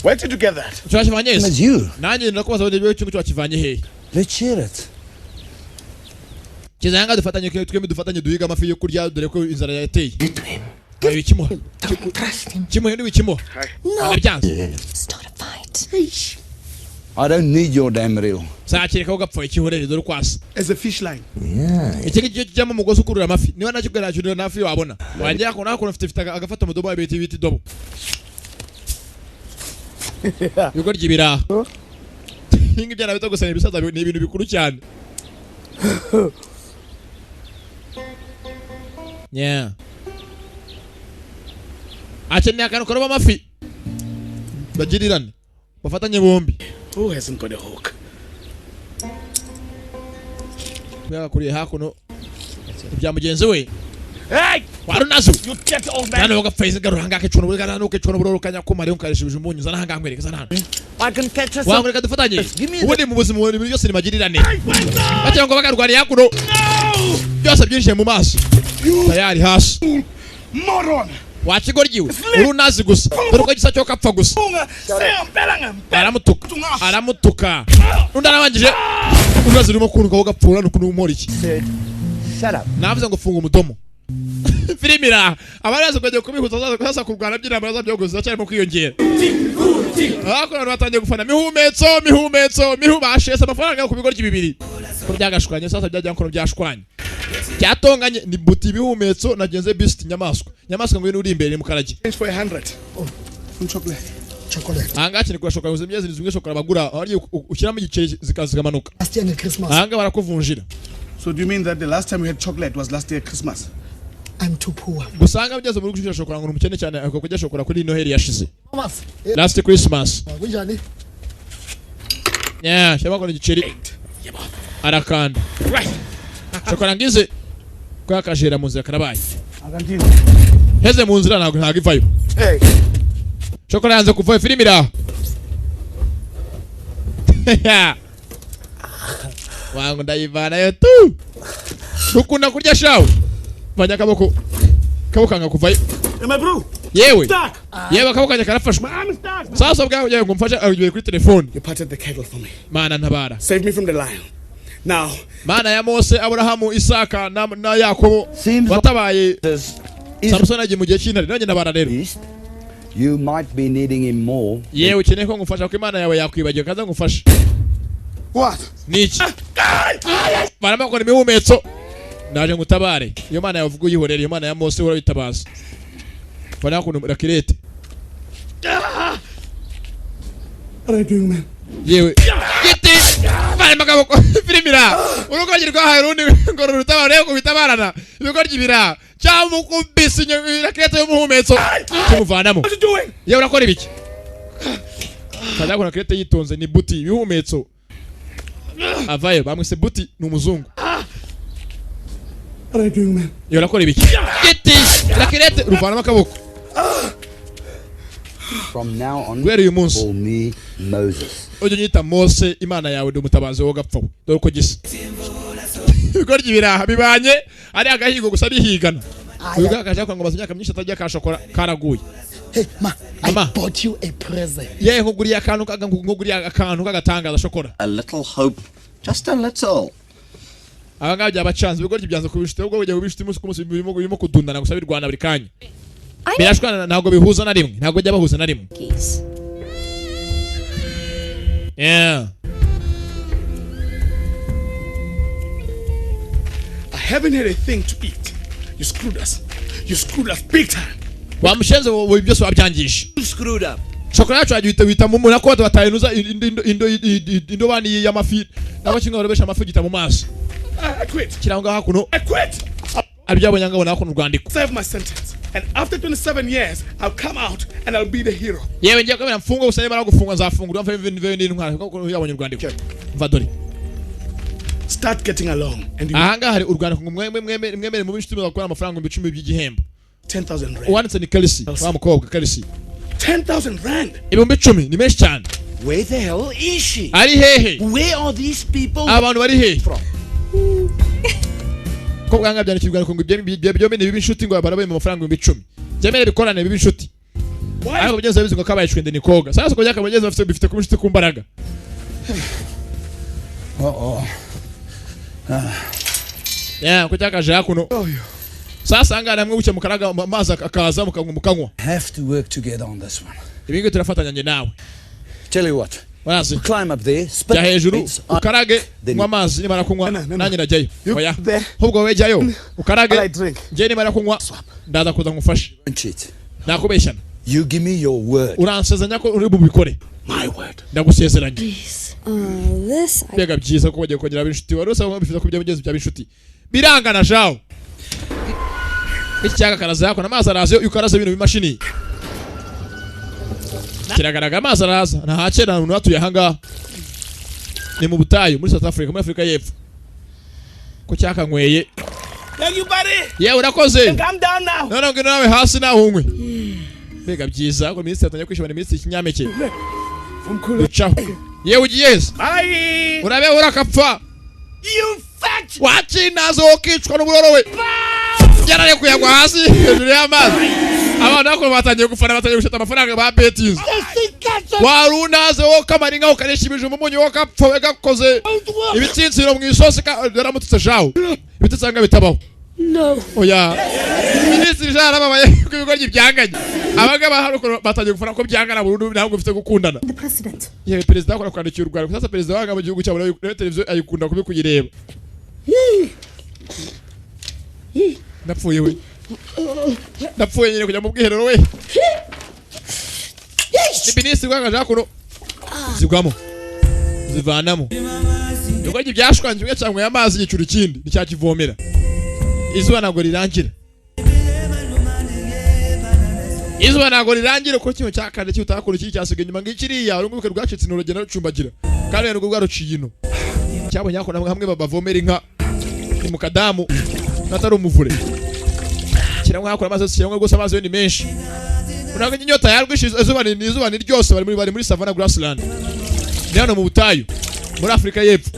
where did you get that? twakivanye It's ese you. nanjye ndakubaza ngo cyo twakivanye hehe Let's share it. kizanga dufatanye twembi dufatanye duhiga amafi yo kurya dore ko inzara yateye Ayo ikimuha kimuha ndi wikimuha arabyanze Start a fight. I don't need your damn reel. sakireka ugapfa ikihorere dore kwasa It's a fish line. iki cyo kijyamo umugozi ukurura amafi niba nacyo garajurira nafi wabona wajya ko nako ufite agafata mu dobo abiti biti dobo yuko ryibira ingi byana bito gusana ibisaza ni ibintu bikuru cyane yeah akeneye akantu karoba amafi bagirirane bafatanye bombi Who hasn't got a hook? yakuriye hakuno ibya mugenzi we Hey! warunazo You get old man! nano bagapfaiza garuha ngake cuno buri kana nuke cuno buri kanya ko mari unkarishije umunyu zana hanga ngwereka zana I can catch us. wangureka dufatanye Give me the- ubundi mu buzima buri byose ni magirirane Wait, no! bacyangwa ngo bagarwaniye hakuno byose byinjiye mu maso tayari hasi Moron! wakigoryiwe urunazi gusa dore ko gisa cyo kapfa gusa Sam Bellingham! aramutuka undi arabangije urunazi rurimo kunuka ho gapfura nukuntu umora iki Shut up. navuze ngo funga umudomo filimira abaraza kujya kubihuza sasa kurwana by'intambara zabyogoza cyarimo kwiyongera abantu batangiye gufana mihumetso mihubashese amafaranga yo ku bigoryi bibiri ko byagashwanye sasa byajya nkono byashwanye cyatonganye ni buti ibihumetso nagenze beast nyamaswa ngo uri imbere mu karage Thanks for 100. Oh, some chocolate. Chocolate. anga kiri kwashoka ngo zimye zimwe shokora bagura ari ushyiramo igiceri zikazigamanuka Last year in Christmas. anga barakuvunjira So do you mean that the last time we had chocolate was last year Christmas? I'm too poor. gusanga bigeze muri gushira shokora ngo umukene cyane ako kujya shokora kuri Noheli yashize Thomas. last Christmas Wijani. yeah shaba ko igiceri arakanda shokora ngize kwa kajera mu nzira karabaye Argentina. heze mu nzira ntago ivayo Hey. shokora yanze kuva filimira wangu ndayivana yo tu ukunda kurya shawe vanya kaboko kabokanga kuvayo My bro! yewe Stuck! yewe akabokanya karafashwe I'm stuck! sasa bwawe yewe ngo mfashe agiye kuri telefone You parted the cattle for me. mana ntabara Save me from the lion. Now, mana ya Mose Aburahamu Isaka na Yakobo Seems watabaye Is Samson agiye mu gihe cy'intare nanjye nabara rero beast. You might be needing him more. yewe ukeneye ko ngufasha ko imana yawe yakwibagiwe kaza ngufasha what? niki baramakora imihumetso naje ngutabare iyo mana yawe uvuga uyihorera iyo mana ya Mose urabitabaza bana kuntu rakirete What are you doing, man? yewe giti bari magabo filimira urugo girwa harundi ngo rutabare ko bitabarana ibigo ryibira cyangwa kumbisi rakirete yo muhumetso kimuvanamo What you doing? yewe urakora ibiki kaza ko rakirete yitonze ni buti ibihumetso avayo bamwise buti ni umuzungu What are you doing, man? yewe urakora ibiki giti rakirete ruvanamo akaboko From now on, guhera uyu munsi call me Moses. ujye unyita Mose imana yawe ndi umutabazi wo gapfa dore uko gisa ibigo ry'ibiraha bibanye ari agahigo gusa bihigana uyu akaje kwa ngo bazi imyaka myinshi atajya kashokora karaguye Hey, ma, Mama. I bought you a present. yewe nkuguriye akantu kagatangaza shokora A little hope, just a little. aba ngaba byabacanze ibigo ry'ibyanze kubishite ubwo bujya bubishite umunsi kumunsi birimo kudundana gusa birwana buri kanya birashwana ntabwo bihuza na rimwe ntabwo jya bahuza na rimwe yeah I haven't had a thing to eat. You screwed us. You screwed us big time. wamushenze wowe byose wabyangije You screwed up. shokora yacu yagiye wita mu muna ko batayinuza indobani y'amafi nabo kimwe barobesha amafi gita mu maso I quit. kiranga hakuno I quit. abyabonye ngabo nako n'urwandiko Serve my sentence. And after 27 years, I'll come out and I'll be the hero. yewe ngiye kwemera mfungo gusa nimara gufungwa nzafungura mfa n'intwara kuko yabonye urwandiko mva dore Start getting along. And you ahanga hari urwandiko ngo mwemere mu bishitimo bakora amafaranga 10,000 by'igihembo 10,000 rand. uwanditse ni Kelsi wa mukobwa Kelsi 10,000 rand. ibihumbi 10 ni menshi cyane Where the hell is she? ari hehe Where are these people? abantu bari hehe ko bwanga byandikirwa ngo ibyo byo bibi inshuti ngo barabaye mu mafaranga 10,000 byemere bikorane bibi inshuti ariko bigeze bizi ngo kabaye ishwende nikoga sasa ko byaka bageze bafite ku inshuti kumbaraga yeah ko cyakaje hakuno sasa angana mwe buke mukaraga amazi akaza mukanywa Have to work together on this one. ibingi turafatanya nje nawe Tell you what. Wasi Climb up there, spit ya hejuru bits, ukarage mamazi nimara kunywa nanjye najyayo oya ahubwo wejyayo ukarage nje nimara kunywa ndaza kuza ngufashe nakubeshyana You give me your word. uransezanya ko uri bubikore My word. ndagusezeranya This bega byiza ko bagiye kongera ab'inshuti wari usaba bifuza ko byabigeze by'ab'inshuti birangana jawo iki cyaga karaza yako namazi araze ukaraza ibintu bimashini kiragaraga amazi araza nta hakera umuntu watuye hanga ni mu butayu muri South Africa muri Afrika y'Epfo ko cyakanyweye Thank you, buddy. yewe urakoze Calm down now. none ngo nawe hasi naho unywe bega byiza ko minisitiri atanya kwishobora minisitiri kinyameke ucaho yewe ugiyeze urabe urakapfa You fat. wakinazo ukicwa n'uburoro we yarare kuyagwa hasi hejuru y'amazi abantu bako batangiye gufana batangiye gushata amafaranga ba betings warunaze wo kamaringa ukanisha ibijumba umunyu wo kapfa we gakoze ibitsinziro mu isosi yaramutse jawo ibitsanga bitabaho No. oya minisitiri jara babaye ku bigo by'ibyanganye abagaba haruko batangiye gufana ko byangana burundu ntabwo bifite gukundana The president. yewe perezida akora kwandikira u Rwanda sasa perezida wanga mu gihugu cyabo na televiziyo ayikunda kubikuyireba ndapfuye we ndapfuye nyine kujya mu bwiherero we ni minisitiri wanga jakuno zigwamo zivanamo yuko byashwanje kimwe cyangwa amazi yicura ikindi nicyakivomera izuba ntabwo rirangira izuba ntabwo rirangira uko kimwe cyakande cyutakora iki cyasigaye nyuma ngikiriya urumbuke rwacitse n'urugendo rucumbagira kandi rero rwaruciye ino cyabonye ako namwe hamwe babavomera inka ni mu kadamu natari umuvure kiramwe hakora amazi kiramwe gose amazi yo ni menshi unaga inyota yarwishize izuba ni ryose bari muri Savannah Grassland ni hano mu butayu muri Afrika y'Epfo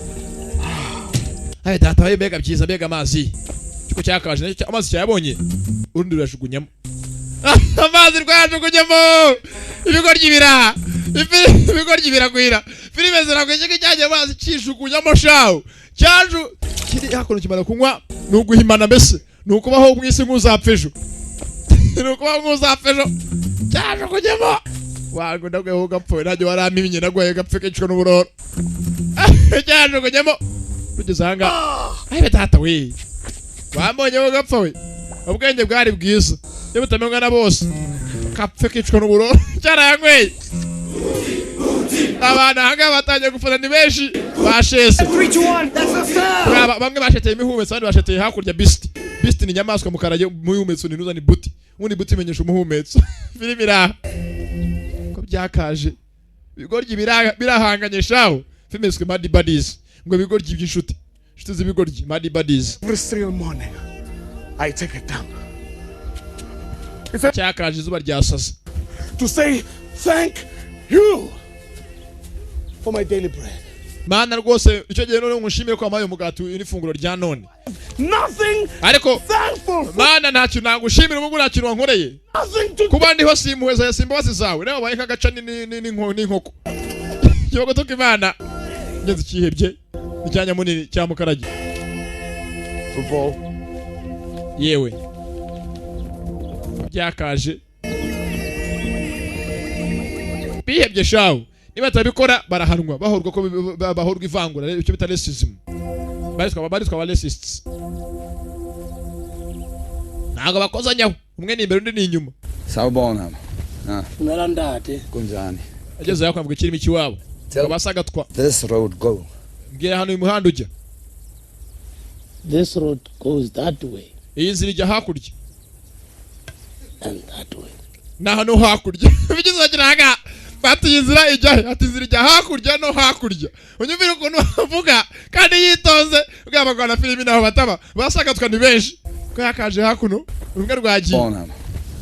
aye data baye bega byiza bega amazi cyo cyakaje amazi cyabonye urundi rurashugunyamo amazi rwajugunyamo ibigoryi biragwira filime ziragwije cyajye amazi cishugunyamo shawo cyaju kiri hakono kimara kunywa nuguhimana mbese nukubaho mwisi nkuzapfejo nukubaho nkuzapfejo cyajugunyamo wago ndagwe gapfoye najye waramimye nagwaye gapfe kicwa n'uburoro cyajugunyamo kugeza hanga aye data we wambonye wo gapfa we ubwenge bwari bwiza yo butamenywa na bose kapfe kicwa n'uburoro cyarayanyweye abana hanga batangiye gufana ni benshi bashese 3 to 1. That's a fair. bamwe basheteye imihumetso abandi basheteye hakurya beast ni nyamaswa mu karage muhumetso ni nuzani buti ubundi buti menyesha umuhumetso filimi iraha ko byakaje bigoryi birahanganye shaho filime zwe Mad Buddies ngo bigoryi by'inshuti inshuti z'ibigoryi Mad Buddies Every single morning, I take it down. cyakaje izuba ryasaze To say thank you for my daily bread. mana rwose icyo gihe none ngushimiye ko amaye umugati n'ifunguro rya none Nothing ariko thankful. mana ntacyo nagushimira ubu nta kintu wankoreye kuba ndiho simuheza yasimbabazi zawe nawe wabaye nk'agaca n'inkoko kibago tuko imana ngeze ikihebye icyanya munini cya mukarage Football. yewe byakaje bihebye shawo niba tabikora barahanwa bahorwa ko bahorwa ivangura icyo bita racism barizwa ba racists ntago bakozanyaho umwe ni imbere undi ni inyuma Sawubona. Narandate. Kunjani? ageze yakwambuka kirimo ikiwabo basagatwa This road go. mbwira hano uyu muhanda ujya This road goes that way iyi nzira ijya hakurya and that way. na hano hakurya bigeze bagira hanga bati inzira ijya ati inzira ijya hakurya no hakurya unyumvira ukuntu bavuga kandi yitonze bwabagwana filimi naho bataba basagatwa ni benshi ko yakaje hakuno rumwe rwagiye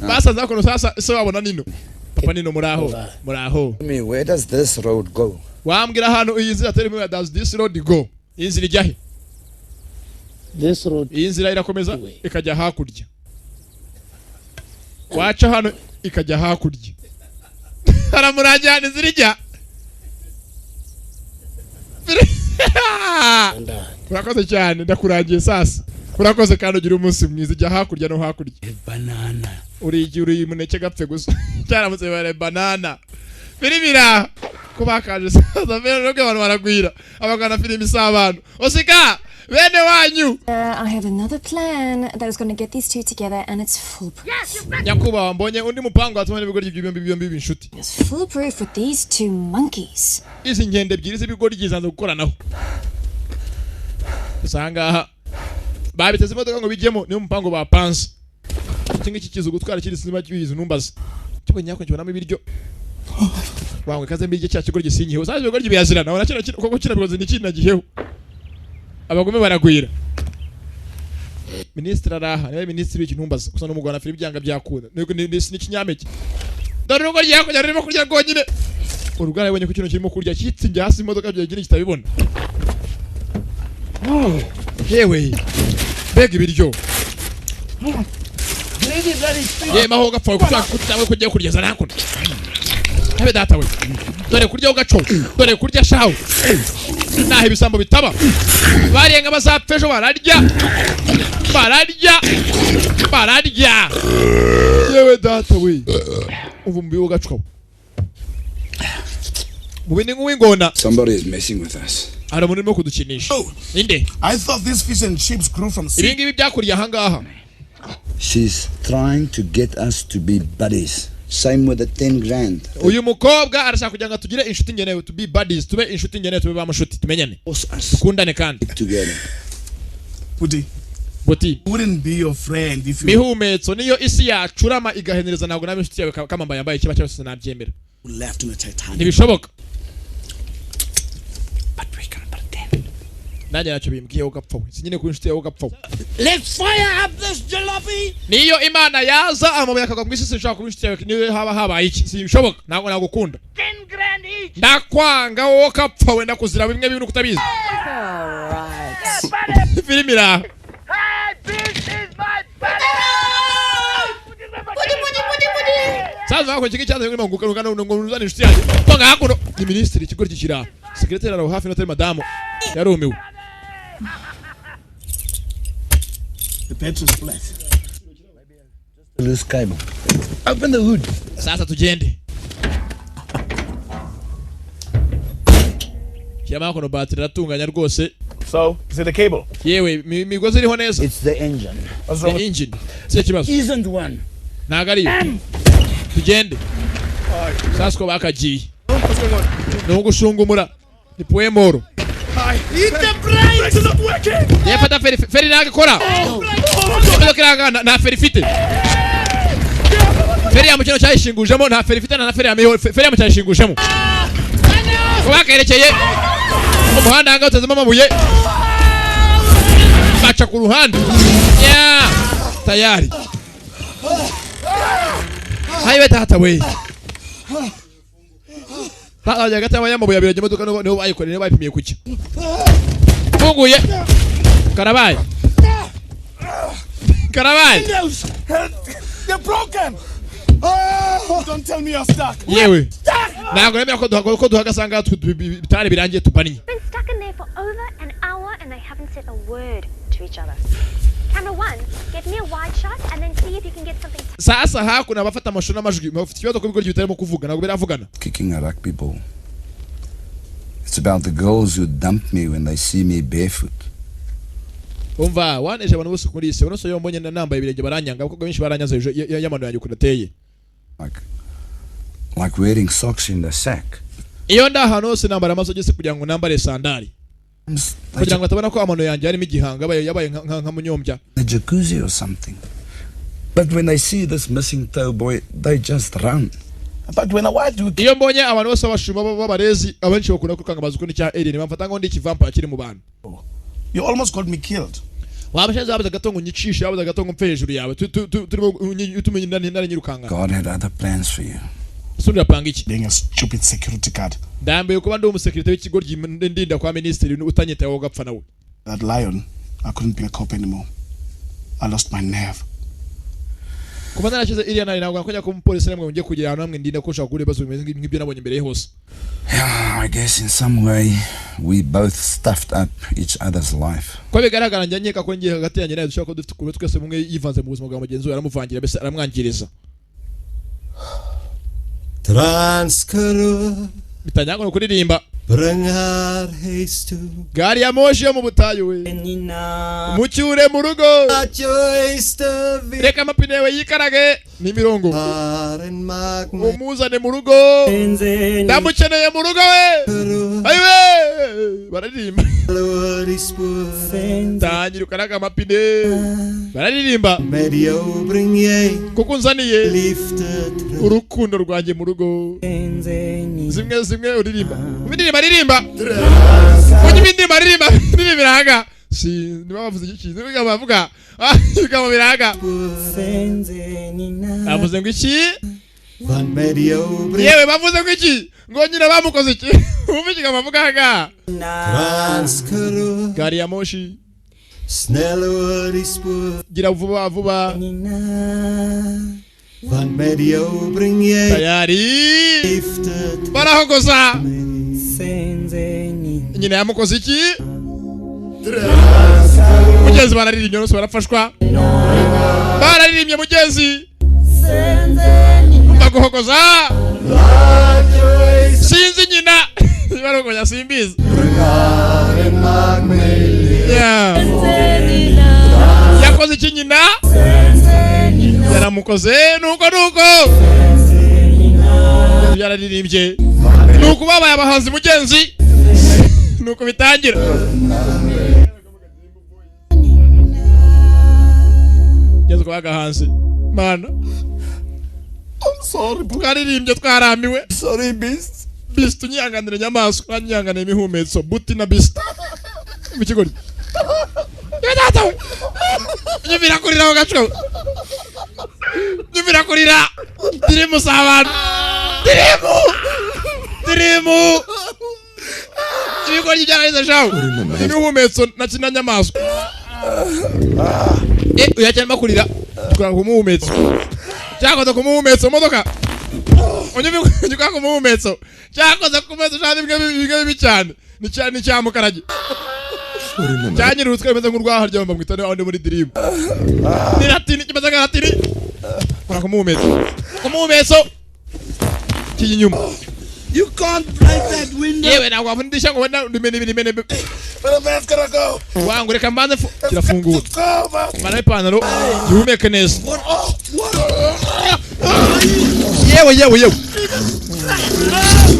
basanze hakuno sasa se wabona nino papa nino muraho Me, where does this road go? wambwira hano iyi nzira terimo does this road go inzira ijya he This road. Iyi nzira irakomeza ikajya hakurya. Waca hano ikajya hakurya. Haramurajyana inzira ijya. Urakoze cyane ndakurangiye sasa. Urakoze kandi ugira umunsi mwiza ijya hakurya no hakurya. Banana. Uri muneke gapfe gusa. Cyaramutse bare banana. Filimira kubakaje sasa mbere no abantu baragwira. Abagana filimi s'abantu. Osika bene wanyu. I have another plan that is going to get these two together and it's foolproof. Nyakuba mbonye undi mupango atumane ibigori by'ibyo binshuti. It's foolproof with these two monkeys. Izi ngende ebyiri z'ibigori gizanze gukoranaho. Usanga babiteze imodoka ngo bijyemo niyo mupango bapanze. Iki kizu gutwara kiri sinima cy'izi numbaza. Cyo nyako cyonamo ibiryo. Wangwe kaze mbije cya kigori gisinyiho. Usaje ibigori byazirana. Wana kino koko kina bigoze n'ikindi giheho. Abagome baragwira. Ministre araha, niwe ministre w'ikintumbaza. Gusa no mugwana Philip byanga byakunda. Nuko ni n'ikinyameke. Dore urugo ryako ryarimo kurya gonyine. Urugara yabonye ko kino kirimo kurya kitsinge hasi imodoka byagira kitabibona. Yewe. Bega ibiryo. Ye maho gapfa kutanga kujya kurya zanakunda. Habe data we. Dore kurya ugaco. Dore kurya shaho. Nahe bisambo bitaba. Bariyenga bazapfejo bararya. Yewe data we. Uvumbi ugaco. Mubindi ngwingona. Somebody is messing with us. Ara munimo kudukinisha. Inde. I thought these fish and chips grew from sea. Ibingi byakuriye ahangaha. She's trying to get us to be buddies. Same with the 10 grand. Uyu mukobwa arashaka kugira ngo tugire inshuti ngenewe, to be buddies, tube inshuti ngenewe, tube bamushuti, tumenyane. Tukundane kandi. Together. Buti. Wouldn't be your friend if you Mihumetso niyo isi yacurama igahenereza ntago nabe inshuti yawe kama yambaye kiba cyose nabyemera. left in the Titanic. Ntibishoboka. But we can pretend. Nanjye nacyo bimbwiye ugapfa. Sinyine ku inshuti yawe ugapfa. Let's fire up this jalopy. Niyo Imana yaza amabuye akagwa mu isi sinshaka ku inshuti yawe niyo haba iki. Sibishoboka. Ntago nagukunda. 10 grand each. Ndakwanga wowe kapfa wenda kuzira bimwe bintu kutabizi. Alright. Filimira. Hey, this is my buddy. Saza ko kiki cyaza ngimo ngukaruka ngo uzane inshuti yanjye. Tonga hakuno ni ministry kigo kikira. Secretary araho hafi no madame. Yarumiwe. The petrol split. Loose cable. Open the hood. Sasa tugende. Cyama kono battery ratunganya rwose. So, is it the cable? Yewe migozi iriho neza. It's the engine. What's wrong The with engine. Se kibazo. Isn't one. Nagari. Tugende. Sasa ko bakagiye. What's going on? No gushungumura. Ni poemoro. Eat the brakes. It's not working. Yafata feri nagakora. Ndokiraga na feri fite. Feri ya mukino cyayishingujemo nta feri fite na feri ya meho feri ya mucyayishingujemo. Ko bakerekeye. Umuhanda hanga utazemo amabuye. Baca ku ruhande. Ya tayari. Hayiwe tata we. Tata ya gata amabuye abiri imodoka no bayikoreye bayipimiye kuki. Funguye. Karabaye. Karabaye. They're broken. Oh, don't tell me you're stuck. Yewe. Nago nemera ko duhagasanga bitare birangiye tupaniye. Been stuck in there for over an hour and they haven't said a word to each other. Camera 1, get me a wide shot and then see if you can get something. Sasa hakuna abafata amashusho n'amajwi bafite ikibazo ko bigori bitarimo kuvuga nago biravugana. Kicking a rugby ball. It's about the girls who dump me when they see me barefoot. Umva waneje abantu bose kuri ise unoso yombonye nambaye ibirenge baranyanga kuko benshi baranyaza yamano yanjye kudateye. Like wearing socks in the sack. Iyo ndahano hose nambara amasogisi kugira ngo nambare sandali. Kugira ngo atabona ko amano yanjye harimo igihanga yabaye nka munyombya. A jacuzzi or something. But when they see this missing toe boy, they just run. But when why do iyo mbonye abantu bose bashuma babarezi abenshi bakunda kukanga bazuko ni cya alien bamfata ngo ndi kivampa kiri mu bantu. You almost got me killed. Wabashaza abaza gatongo nyicisha abaza gatongo mfe hejuru yawe turimo utumenye ndani nyirukanga. God had other plans for you. Sundira panga iki? Being a stupid security guard. Ndambe kuba ndi umusekirite w'ikigo ndinda kwa ministry utanyita wo gapfa nawe. That lion I couldn't be a cop anymore. I lost my nerve. Kumana nachize iriya nari ntabwo nakojya ko umupolisi namwe ngiye kugira ahantu hamwe ndinde ko ushaka kuri bazo bimeze nk'ibyo nabonye imbere hose. I guess in some way we both stuffed up each other's life. Kwa bigaragara njye nkeka ko ngiye hagati yanjye nayo dushaka ko dufite kube twese mumwe yivanze mu buzima bwa mugenzi we aramuvangira bese aramwangiriza. Transkara bitanyango no kuririmba bring her haste to gari ya moshi yo mu butayu we mucyure mu rugo reka amapine we yikarage n'imirongo umuzane mu rugo ndamukeneye mu rugo we ayiwe bararirimba tangira ukaraga amapine bararirimba kuko unzaniye urukundo rwanjye mu rugo zimwe uririmba ririmba unyibindi maririmba nibi biraga si niba bavuze iki niba bavuga bikaba biraga avuze ngo iki yewe bavuze ngo iki ngo nyina bamukoze iki umviki bavuga haga gari ya moshi gira vuba vuba tayari barahogoza nyina yamukoze iki mugezi bararirimye bose barafashwa bararirimye mugezi baguhogoza sinzi nyina barogonya simbizi yakoze iki nyina yaramukoze nuko yararirimbye nuko babaye abahanzi mugenzi nuko bitangira yezo kwaga hanze mana I'm sorry bwaririmbye twaramiwe sorry beast tunyanganira nyamaswa nyanganira imihumetso buti na beast bikigori yadata nyibira kurira ugacho nyibira kurira dirimu saban dirimu ibigori byararize shawo imihumetso na kina nyamaswa uyacyane kurira tukanga kumuhumetso cyakoze kumuhumetso modoka unyuka kumuhumetso cyakoze kumetso cyane bimwe bibi cyane ni cyamukarage cyanyira urutwe bimeze nk'urwaharya bamwitane aho ndi muri dream ni latini kimaze nka latini kumuhumetso kiyinyuma. You can't break that window. Yewe na wafundisha ngo wenda ndimene but the man's gonna go. Wangu reka mbanze kirafungura mana ipantaro yumeke neza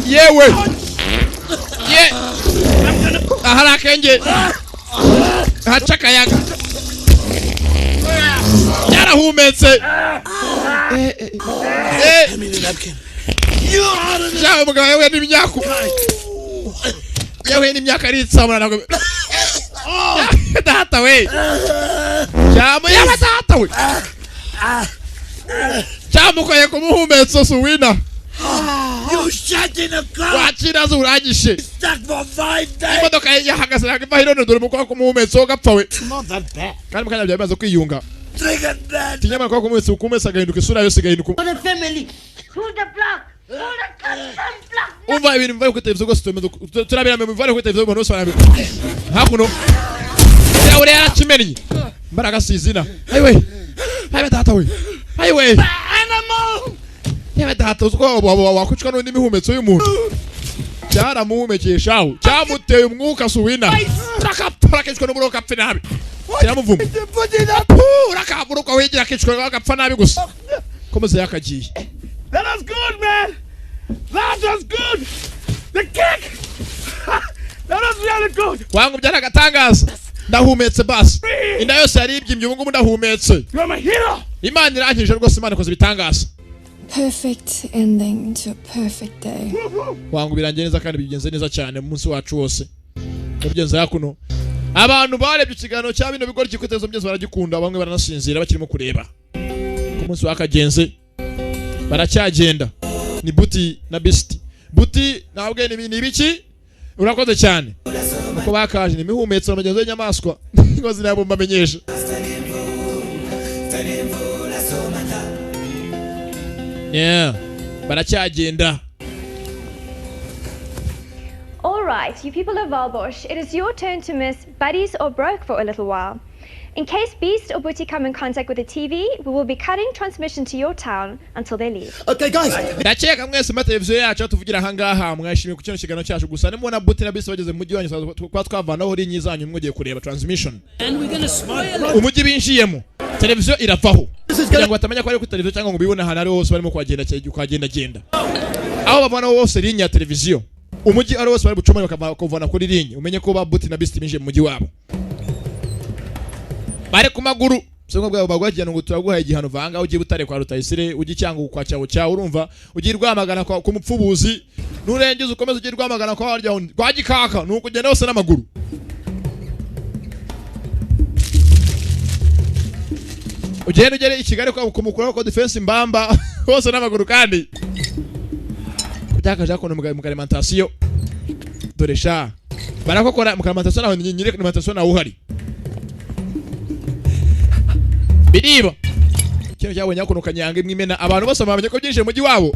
yewe ahara kenge hachakayaga yarahumetse yawe mugabo yewe n'imyaka yewe n'imyaka aritsamura nako data we cyamo yaba data we cyamo koye kumuhumetso suwina You shot in a car. Wachira zuragishe Stuck for 5 days. imodoka yahagaze nagva hino dore muko kumuhumetso gapfa we Not that bad. kandi mukanya byamaze kwiyunga Trigger that. tinyama kwa kumuhumetso kumesa gahinduka isura yose gahinduka For the family. Who's the block? Who's the custom block? umva ibintu mvaye kwitebyo gose turabira mu mvare kwitebyo mu nose barabe hakuno ya uri arakimenye mbaraga sizina ayiwe ayiwe data we ayiwe Animal. yewe data uzwo wakucwa no n'imihumetso y'umuntu cyaramuhumekeshaho cyamuteye umwuka suwina rakapara kicwa no buroka pfe nabi cyamuvuma urakaburuka wigira kicwa agapfa nabi gusa komeze yakagiye. That was good, man. That was good. The kick. That was really good. Wangu byaragatangaza ndahumetse basi inda yose yaribyimbye ubu ngubu ndahumetse. You're my hero. Imana irangije rwose Imana ikoze bitangaza. Perfect ending to a perfect day. Wangu birangiye neza kandi bigenze neza cyane mu munsi wacu wose. Mugenza yakuno abantu barebye ikiganiro cya bino bigori kikutezo mbyeze baragikunda bamwe baranasinzira bakirimo kureba. Ku munsi wakagenze baracyagenda ni buti na beast buti nabwe ni biki urakoze cyane uko bakaje ni mihumetso amagenzo y'inyamaswa ngozi nabo mbamenyesha. Yeah, baracyagenda. All right, you people of Valbosch, it is your turn to miss Buddies or Broke for a little while. In case Beast or Booty come in contact with the TV, we will be cutting transmission to your town until they leave. Okay, guys. Ndacheka mwese mu televiziyo yacu tuvugira hangaha mwashimiye ku kino kiganiro cyacu gusa nimubona Booty na Beast bageze mu mujyi wanyu kwa twavanaho uri nyizanyu mwogiye kureba transmission. And we're gonna smile. Umujyi binjiyemo. Televiziyo iravaho. Kugira ngo batamenya ko ari ku televiziyo cyangwa ngo bibone ahantu ari hose barimo kwagenda genda. Aho bavana hose linya ya televiziyo. Umujyi ari hose bari bucomora bakavana kuri linya. Umenye ko ba Booty na Beast binjiye mu mujyi wabo. Bare ku maguru songo bwa bagwagiye ngo turaguhaye igihano vanga ugiye butare kwa Rutayisire ugi cyangwa kwa cyawo cyawo urumva ugirwa amagana ku mupfubuzi nurengeze ukomeza ugirwa amagana kwa harya kwa gikaka nuko ugenda hose n'amaguru. Ugere i Kigali kwa kumukura ko defense mbamba hose n'amaguru kandi kutakaje ko mu alimentation dore sha barakokora mu alimentation naho nyire alimentation naho uhari biriba cyo cyabonye ko nukanyanga imwimena abantu bose bamenye ko byinje mu giwabo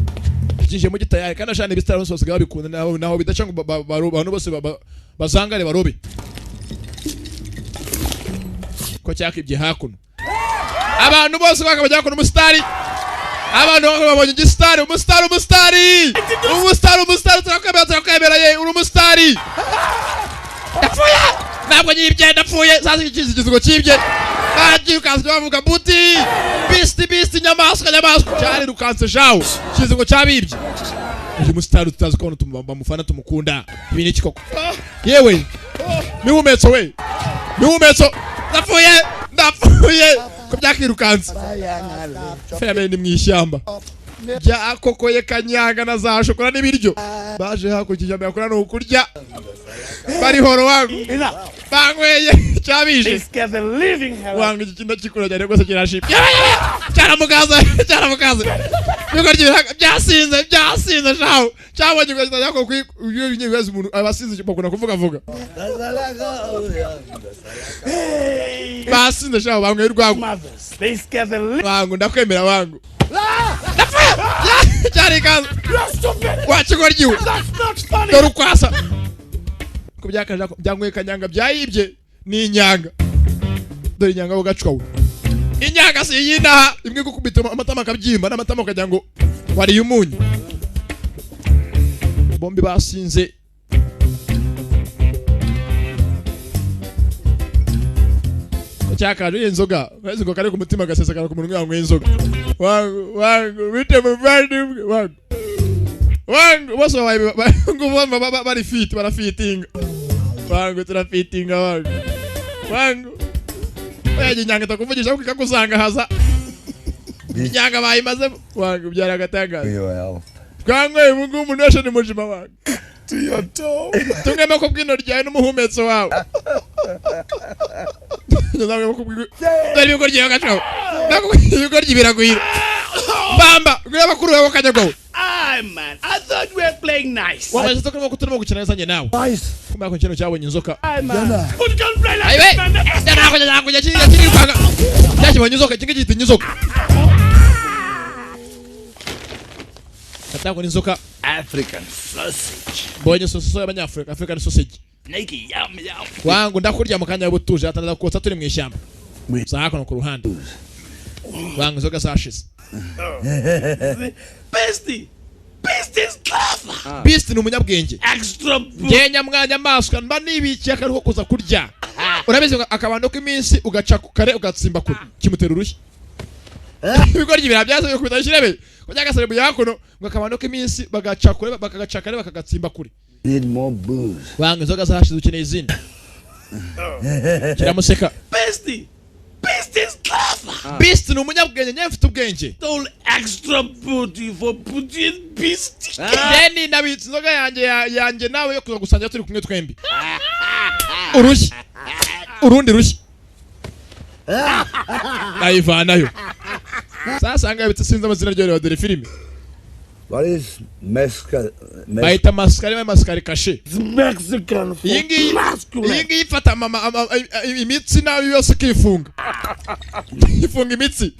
byinje mu gitayari kandi ashane bistara bose basigaye babikunda naho bidacanga abantu bose bazangare barobe ko cyakibye hakuno abantu bose bakabajya ko umusitari abantu babonye igistari umusitari turakemera ye uri umusitari yapfuye ntabwo nyibye ndapfuye sasa ikizigo kibye bagiye ukanze bavuga Booty Beast nyamaswa cyari rukanse jawo kizigo cyabibye uyu musitari tutazi ko bamufana tumukunda ibi ni kikoko yewe mihumetso ndapfuye ko byakirukanse feme ni mwishyamba bya kokoye kanyanga na za shokora n'ibiryo baje hakurya yakora no kurya bari horo wangu banyweye cyabije wangu ikintu kikura cyane rwose kirashimye cyaramukaza byasinze shaho cyabonye ko yako kwibinyegeza umuntu abasinze bakunda kuvuga basinze shaho banyweye rwangu wangu ndakwemera wangu cyari kaza wachigoryiwe dore ukwasa ko byakaje byangwe kanyanga byayibye ni inyanga dore inyanga bo gacwawe inyanga si yinaha imwe gukubita amatama kabyimba n'amatama kajya ngo wari umunyu bombi basinze cyakaje inzoga kazi ngo kare ku mutima gasesakara ku muntu ngwe inzoga wangu bite muvandimwe wangu bose ngo bari fit barafitinga wangu turafitinga wangu yaje nyanga takuvugisha ko kakuzanga haza nyanga bayimaze wangu byaragatagaza kwangwe mungu umuntu wese ni mujima wangu tungeme ko bwino ryaye n'umuhumetso wawe nzawe ko bwino dore biko ryaye gacho biko ryibiraguhira bamba ngwe bakuru babo kanyagwa man, I thought we were playing nice. Wamaze to ko turimo gukina neza nye nawe kumba ko kintu cyabonye inzoka Who can play like this man? Nako kiri kwanga cyakibonye inzoka kingi giti inzoka Katako inzoka African sausage. Bonye soso y'abanyafrika African sausage. Nike yum. Wangu ndakurya mu kanya y'ubutuje atanaza kotsa turi mu ishyamba. Sahako no ku ruhande. Wangu inzoka sashize. Beast is clever. Beast ni umunyabwenge. Extra. Ngenya mwanya maswa mba nibikiye akaruho kuza kurya. Urabizi akabando k'iminsi ugaca ku kare ugatsimba kure. Kimutera urushyi. Ibigoryi birabyaza yo kubita shirebe. Kunyagasare buyakono ngo akabando k'iminsi bagaca kure bakagaca kare bakagatsimba kure. Need more booze. Wangu inzoga zashize ukeneye izindi. Kiramuseka. Beast is clever. Beast ni umunyabwenge nye mfite ubwenge. Stole extra booty for Booty and Beast. Deni nabitse inzoga yanjye nawe yo kuza gusangira turi kumwe twembi. Urushyi. Urundi rushyi. Ayivanayo. Sasa anga bitse sinza amazina ryo dore filime. What is mescal? Baita maskari kashe. It's Mexican for masculine. Iyi ngiyi ifata imitsi nayo yose kifunga. Ifunga imitsi.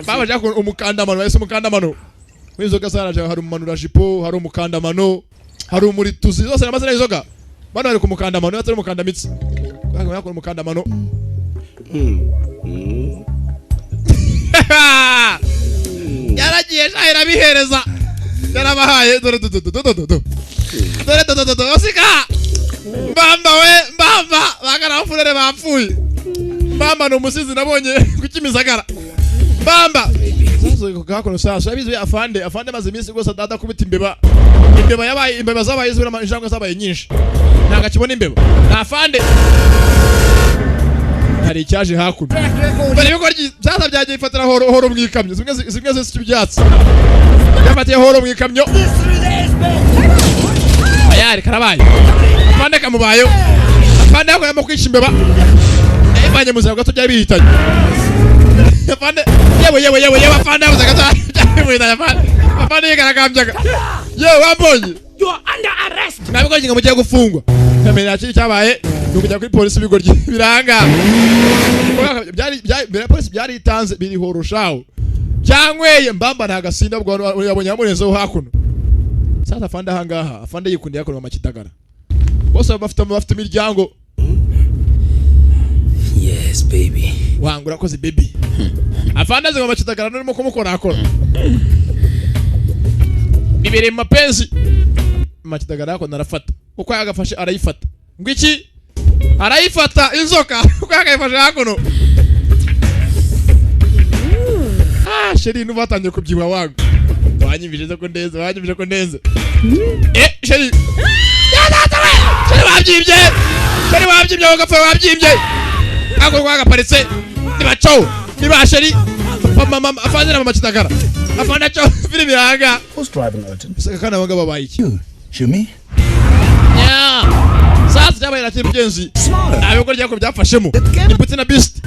Baba jako umukandamano, wese umukandamano. Mwizoga saraje hari umanura jipo, hari umukandamano, hari umurituzi, zose namazina yizoga. Bano bari kumukandamano, yatari umukandamitsi. Bako yakora umukandamano. Yaragiye shahira bihereza. Yarabahaye dore osika. Mbamba we mbamba bagara furere bapfuye. Mbamba no musizi nabonye kukimisagara. Mbamba. Sasa kako sasa bizo afande maze iminsi gose dada kubita imbeba. Imbeba yabaye imbeba zabaye zibira injangwe zabaye nyinshi. Nanga kibona imbeba. Na afande. Hari cyaje hakuno. Bari bikora sasa byagiye ifatira horo mwikamyo. Zimwe zose byatsi. Yafatiye horo mwikamyo. Ayari karabaye. Afande kamubayo. Afande yako yamo kwisha imbeba. Ebanye muzaba gato byari bihitanye. Afande yewe afande uzakata. Afande yekarakamjaga. Yewe wambonye. You are under arrest. Nabiko jinga mugiye gufungwa. Kamera cyari cyabaye nukujya kuri polisi bigorye biranga. Byari polisi byari itanze biri horoshaho. Cyangweye mbamba ntagasinda bwo yabonye amurenzo hakuno. Sasa afande hangaha, afande yikundiye yakora amakitagara. Bose bafite imiryango. Yes, baby. Wangura koze baby. Afande zingoma makitagara nurimo kumukora akora. Bibere mapenzi. Makitagara yako narafata. Uko yagafashe arayifata. Ngwiki? Arayifata inzoka. Uko yagafashe hakuno. Sheri nubatanye kubyiwa wangu. Wanyibije ko ndeze. Sheri. Sheri wabyibye ugapfa wabyibye. Ako kwagaparitse. Nibacho. Niba Sheri. Mama afanye na makitagara. Afana cho filimi yanga. Who's driving Elton? Sakana wanga babaye iki? Shumi? Yeah. Sasa jabaye na kimgenzi. Ayo ko ryako byafashemo. Imbuti na beast.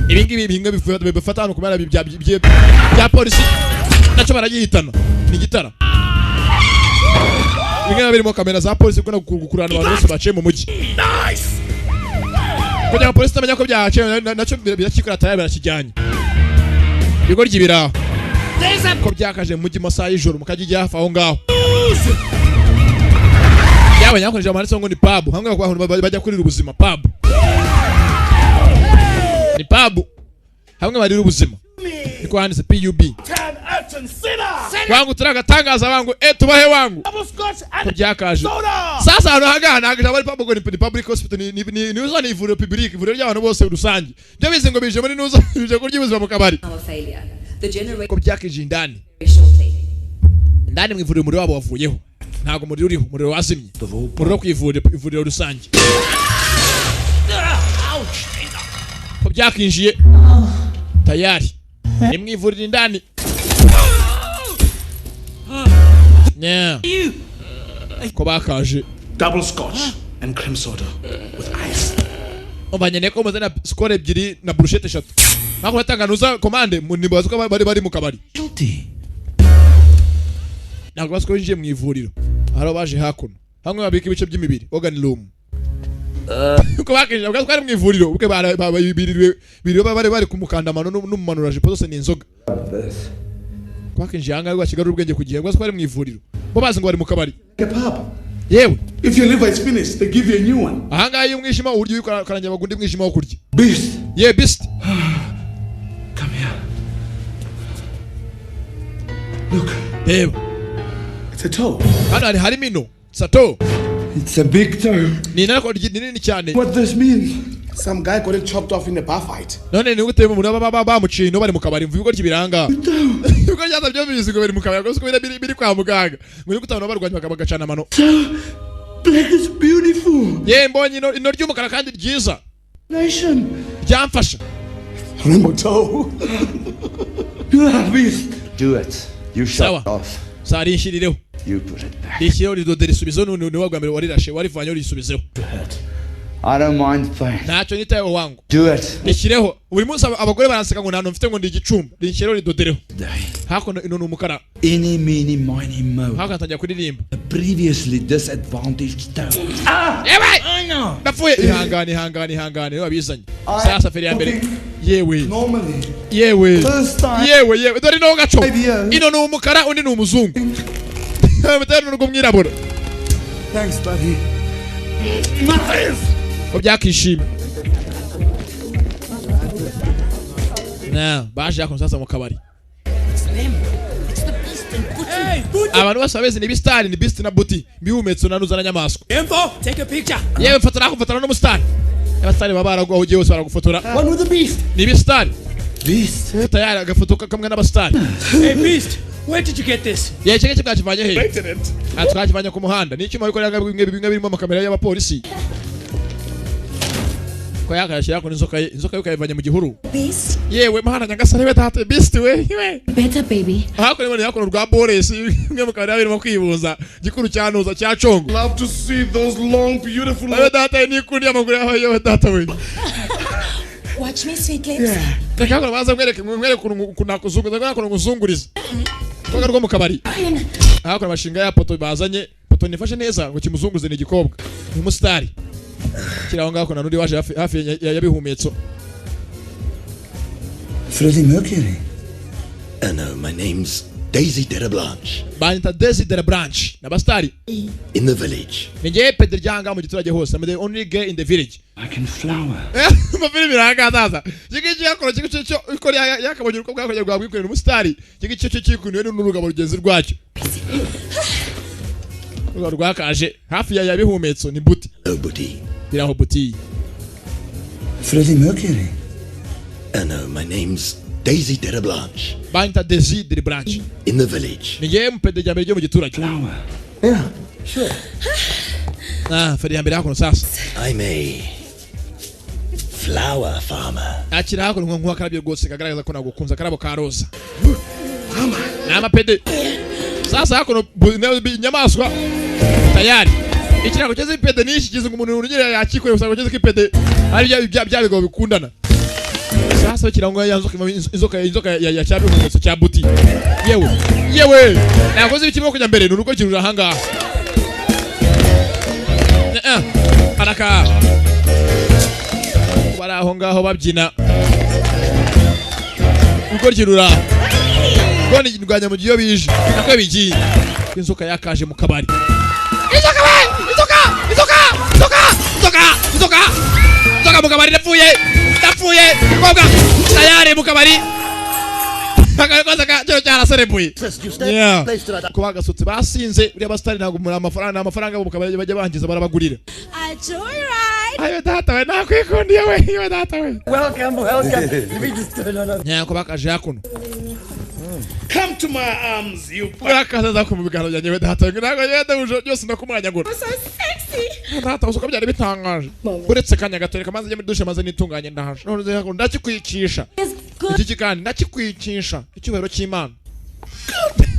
Ibingibi bihinga bifata hano kumara bya polisi. Nacho baragihitana. Ni gitara. Ibingibi birimo kamera za polisi kuna gukurana abantu bose baciye mu mugi. Nice. Kujya polisi tamenya ko byaciye nacho birakikora tayari barakijyanye. Bigorye biraho. Ko byakaje mu mugi masaha y'ijoro mukajya hafi aho ngaho. Yawe nyakoresha amanitse ngo ni pub. Hamwe kwa abantu bajya kurira ubuzima pub. Ni pub. Hamwe barira ubuzima. Niko handitse PUB. Wangu turagatangaza wangu tubahe wangu. Ko byakaje. Sasa hano hagana hagaje bari pub ngo ni public hospital ni uzana ivuriro public ivuriro ry'abantu bose rusange. Byo bize ngo bije muri nuza bije kurya ubuzima mu kabari. Ko byakije indani. Ndani mu ivuriro umuriro wabo wavuyeho. Ntago umuriro uriho, umuriro wazimye. Umuriro kwivuriro rusange. Ko byakinjiye. Tayari. Ni mu ivuriro indani. Yeah. Ko bakaje. Double scotch and cream soda with ice. Obanyene ko muzana score ebyiri na bruschette eshatu. Nako batanganuza commande nibaza ko bari mu kabari. Nako basiko nje mu ivuriro. Haro baje hakuno. Hamwe babika ibice by'imibiri, organ room. Ko bakije ubwo twari mu ivuriro, uke bari kumukandamano n'umumanura jipo zose ni inzoga. Kwakinje hanga rwa kigaru ubwenge kugiye ubwo twari mu ivuriro. Bo bazi ngo bari mu kabari. Yewe. If your liver is finished, they give you a new one. Ahanga iyo mwishima uryo ukaranje bagundi mwishima wo kurya. Beast. Yeah, beast. Come here. Look. Hey. It's a toe. Hano hari mino. It's a toe. It's a big toe. Ni nini cyane. What this means? Some guy got it chopped off in a bar fight. None ni gute mu baba mucino bari mu kabari mvuye ko ryibiranga. Uko cyata byo bizigo bari mu kabari ko biri kwa muganga. Muri gutabona barwanya bakabagacana amano. Black is beautiful. Ye mbonye ino ry'umukara kandi ryiza. Nation. Byamfasha. Remote toe. You have beast. Do it. You shut off. Sari nshirireho. You put it back. Dishiro rido derisubizo none wagwa mbere warirashe warivanye urisubizeho. I don't mind fine. Ntacyo nitayeho wangu. Do it. Nishyireho. Buri munsi abagore baranseka ngo ntantu mfite ngo ndi igicumba. Nishyireho ridodereho. Hakuno ino ni umukara. Any, mini, miny, mo. Hakatangira kuririmba. A previously disadvantaged town. I know. Napfuye. Ihangane wabizanye. Sasa feri ya mbere. Yewe. Normally. Yewe. First time. Yewe. Dore no gaco. Ino ni umukara undi ni umuzungu. Mutero nuko mwirabura. Thanks, buddy. Obyakishima. Na, baje yako sasa mu kabari. Abantu bose babeze ni bistari ni beast na buti. Bihumetso nanuza na nyamaswa. Info, take a picture. Yewe mfatana no mustari. Abastari baba baragwa ugiye bose baragufotora. One with the beast. Ni bistari. Beast. Tayari agafoto kamwe n'abastari. Hey beast, where did you get this? Ye cheke kivanye he. Twakivanye ku muhanda. Ni cyuma bikorera bimwe birimo amakamera y'abapolisi. Ko yakashira ko inzoka yukayivanye mu gihuru. Beast. Yewe mahana nyagasare betate beast we. Better, baby. Hakore muri yakora rwa Boris imwe mu kamera birimo kwibuza gikuru cyanuza cya Congo. Love to see those long beautiful Data ni kundi amaguru yawe data we. Watch me, sweet lips. Takakora baza mwereke kunakuzunguza kunakuzunguriza. Toka rwo mu kabari. Hakora bashinga ya poto bazanye poto nifashe neza ngo kimuzunguze ni igikobwa. Ni umusitari. Kiraho ngako nanundi waje hafi yabihumetso. Freddie Mercury. No, my name's Daisy Derablanche. Banyita Daisy Derablanche. Nabastari. In the village. Ninge Pedro Janga mu giturage hose. I'm the only girl in the village. I can flower. Mafili biranga sasa. Chiki yakora chiki cyo ikora yakabonye uko bwakojya bwabwikorera umusitari. Chiki cyo cyikunuye n'urugabo rugenzi rwacyo. Rwakaje hafi ya bihumetso ni buti. Oh, buti. Biraho buti. Freddie Mercury. No, my name's Daisy Derablanche. Banyita Daisy Derablanche. In the village. Ninge mpede jambe ryo mu giturage. Flower. Yeah, sure. Feri yambere hakuno sasa. I'm a flower farmer. Akira hakuno nko akarabyo rwose kagaragaza ko nagukunza karabo ka roza. Nama pede. Sasa hakuno nyamaswa. Tayari. Ikirago cyeze ipede nishi kize umuntu unyere yakikoye usanga cyeze ipede ari byabigo bikundana. Sasa kirango inzoka ya cyabi mu cya buti. Yewe. Nakoze ikirimo kujya mbere nuruko kirura hanga. Araka. Baraho ngaho babyina. Uko kirura. Goni ndwanya mu giyo bije. Nakwe bigiye. Inzoka yakaje mu kabari. Inzoka mu kabari napfuye koga tayari mu kabari akakoza cyo cyaraserebuye kuba gasutse basinze uri abastari ntago muri amafaranga mu kabari bajya bangiza barabagurira ayo data we nakwikundiye we data we Welcome. nyako bakaje yakuno. Come to my arms, you Urakaza ko mu bigano byanjye we data ntago yenda ujo byose ndakumwanyagura. So sexy. Data usuka byari bitangaje. Uretse kanya gatoreka maze njye muri dushe maze nitunganye ndahaje. None zeko ndakikwicisha. Iki kandi ndakikwicisha. Icyubero cy'Imana.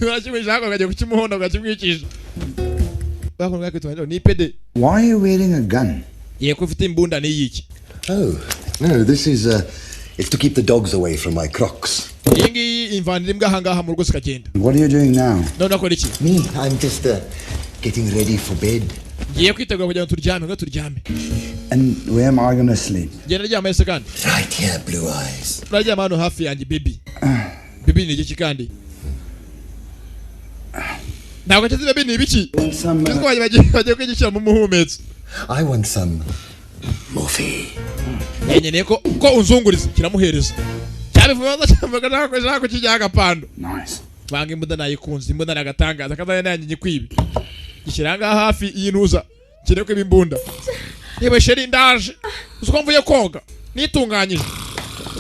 Urashimije hako gaje kukimuhonda gakimwicisha. Bako ngakitwa ni pede. Why are you wearing a gun? Ye ko ufite imbunda ni yiki? Oh, no, this is it's to keep the dogs away from my crocs. Ingi imvanira imbwa hangaha mu rugo sikagenda. What are you doing now? None nakora iki? Me, I'm just getting ready for bed. Ye kwitegura kugira ngo turyame. And where am I gonna sleep? Genda ryama ese kandi. Right here, blue eyes. Urajya hano hafi yanjye baby. Baby ni iki kandi? Ntabwo cyazi baby ni ibiki? Niko bagiye kwigisha mu muhumetso. I want some morphine. Nyenye ko unzunguriza kiramuhereza. Cyabivuza cyambaga nako kijyaga pando. Nice. Banga imbunda nayikunze imbunda nagatangaza kazanye nanjye nyikwibi. Gishiranga hafi y'intuza kireko ibimbunda. Yewe sheri ndaje. Uko mvuye koga. Nitunganyije.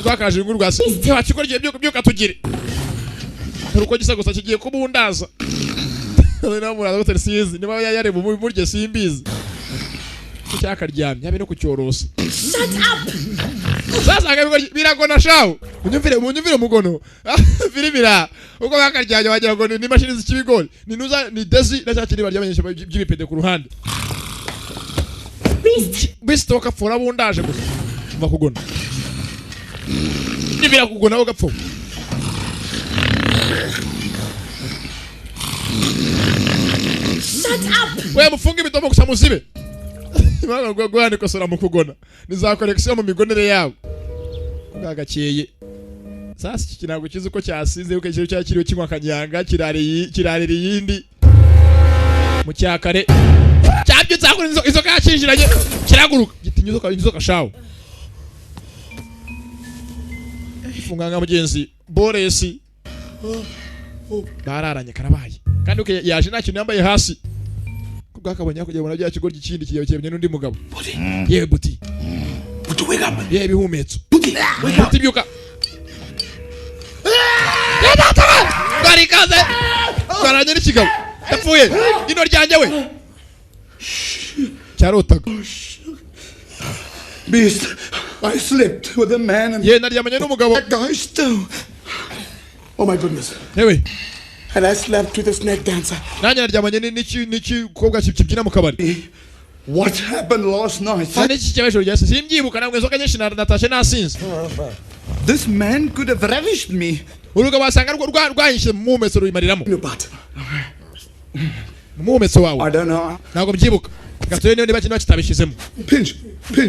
Rwakaje inguru rwase. Yewe akikora byuka tugire. Uruko gisa gusa kigiye kubundaza. None muraza gutera sizi niba yare mu buryo simbizi. Cyakaryamye habe no kucyorosa. Shut up. Sasa biragona shawo. Unyumvire mugono. Biribira. Uko bakaryamye wagira ngo ni mashini z'ikibigori. Ni nuza ni Daisy na cyakiri baryamenyesha by'ibipede ku ruhande. Beast wakapfura bundaje gusa mva kugona nibira kugona wakapfu Shut up! we mufunga imitomo gusa musibe imana gwagwane kosora mu kugona niza collection mu migonere yabo bwagakeye sasa iki kinago kizi ko cyasize uko kiri cyakiriwe kinywa kanyanga kirarira yindi mu cyakare cyabyo tsakora izo kacinjiranye kiraguruka gitinyizo kabinyizo kashawo funganga mugenzi Boresi bararanye karabaye kandi uke yaje nta kintu yambaye hasi kubwakabonye kujya bona bya kigo gikindi kiyebye n'undi mugabo yewe buti wake up. Yewe bihumetso Wake up. byuka Barikaze baranye n'ikigabo yapfuye ino ryanjye we cyarotaga Beast, I slept with a man and ye naryamanye n'umugabo that guy still. Oh my goodness. yewe And I slept with a snake dancer. nanjye naryamanye n'iki kobwa kibyina mu kabari. What happened last night? Iki kibazo cyase simbyibuka namwe zoka nyinshi natashe nasinze. This man could have ravished me. Uruga basanga rwanyishe mu meso ruyimariramo. Mu meso wawe. I don't know. Nago mbyibuka. Gatoye niyo niba kitabishizemo. Pinch.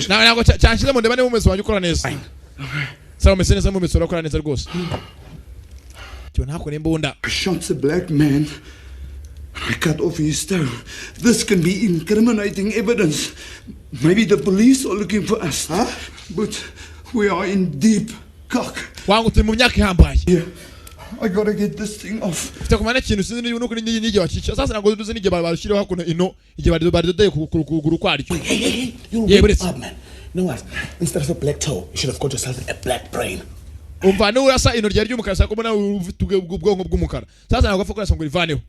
Nago cyanshizemo ndeba ne mu meso wanjye ukora neza. Sawa mesene sa mu meso ukora neza rwose. Cyo ntako n'imbunda. Shot a black man. I cut off his toe. This can be incriminating evidence. Maybe the police are looking for us. Huh? But we are in deep cock. Wangu turi mu myaka ihambaye. Yeah. I gotta get this thing off. Takumana kintu sinzi nuko n'ijye wacica. Sasa nago duze n'ijye barashiraho hakuno ino ijye baridodeye kuguru kwaryo. Yeah, but it's up, man. You know what? Instead of a black toe, you should have got yourself a black brain. Umva no urasa ino ryari ry'umukara sako mbona ufite ubwonko bw'umukara. Sasa nago afukura songo rivaneho.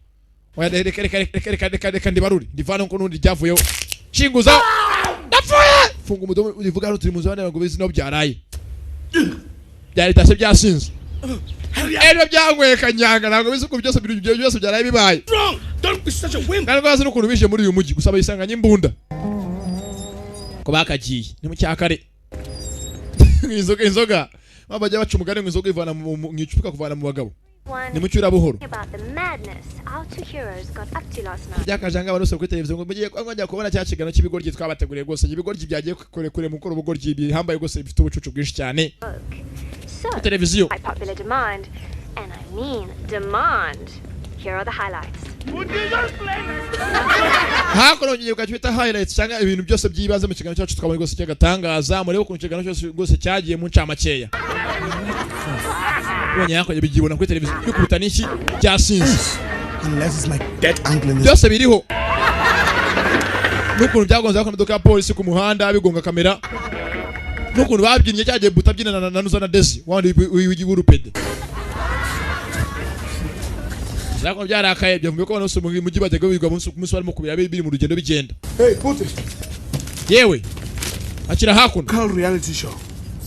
Oya reka ndibaruri ndivana nko nundi ryavuyeho shinguza ndapfuye funga umudomo uvuga ngo turi mu zone ngo bizi no byaraye byari tashe byasinze ero byanyweka nyanga ntabwo bizi ko byose byose byaraye bibaye Don't be such a wimp. kandi kwazi no kuntu bije muri uyu mujyi gusaba isanganya imbunda ko bakagiye ni mu cyakare inzoga babajya baca umugani ngo inzoga ivana mu icupa kuvana mu bagabo ni mu cyura buhoro byakajanga barose kuri televiziyo ngo mugiye kwangajya kubona cya kigano cy'ibigoryi twabateguriye gose ibigoryi byagiye kure mu koro ubugoryi bihambaye gose bifite ubucucu bwinshi cyane televiziyo hakono ngiye kwita highlights cyangwa ibintu byose byibanze mu kigano cyacu twabonye gose cyagatangaza murebe ku kigano cyose gose cyagiye mu ncamakeya Wanya yako yabigibona kuri televiziyo bikubita n'iki byasinze Unless it's my dead uncle in this. byose biriho n'ukuntu byagonze ko imodoka ya polisi ku muhanda bigonga kamera n'ukuntu babyinnye cyagiye buta byinana na Nuza na Desi wandi w'igurupede zako byarakaye byavuye ko bano mu mujyi batega bigwa munsi barimo kubira biri mu rugendo bigenda. Hey, put it. Yewe akira hakuno Call reality show.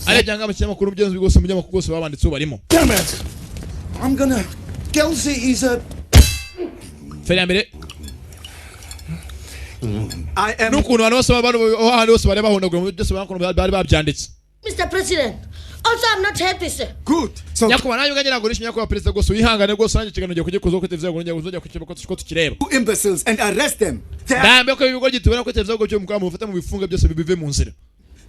ale janga mu kinyamakuru byose bigose mu kinyamakuru gose babanditse barimo. Damn it. I'm gonna Kelsey is a Ferambere I am n'ukuntu abantu bose bahandi bose bari bahondagura byose bari babyanditse. Mr. President, also I'm not happy, sir. good. So Nyakubahwa nanjye uganye ntabwo nishimye ko perezida gose wihangane gose nanjye kiganiro giye kuzo ko televiziyo ngo njya kuzojya kukibako ko tukireba. Two imbeciles and arrest them. Dambe ko ibigo gitubona ko televiziyo cyo mukaba mufata mu bifunga byose bibive mu nzira.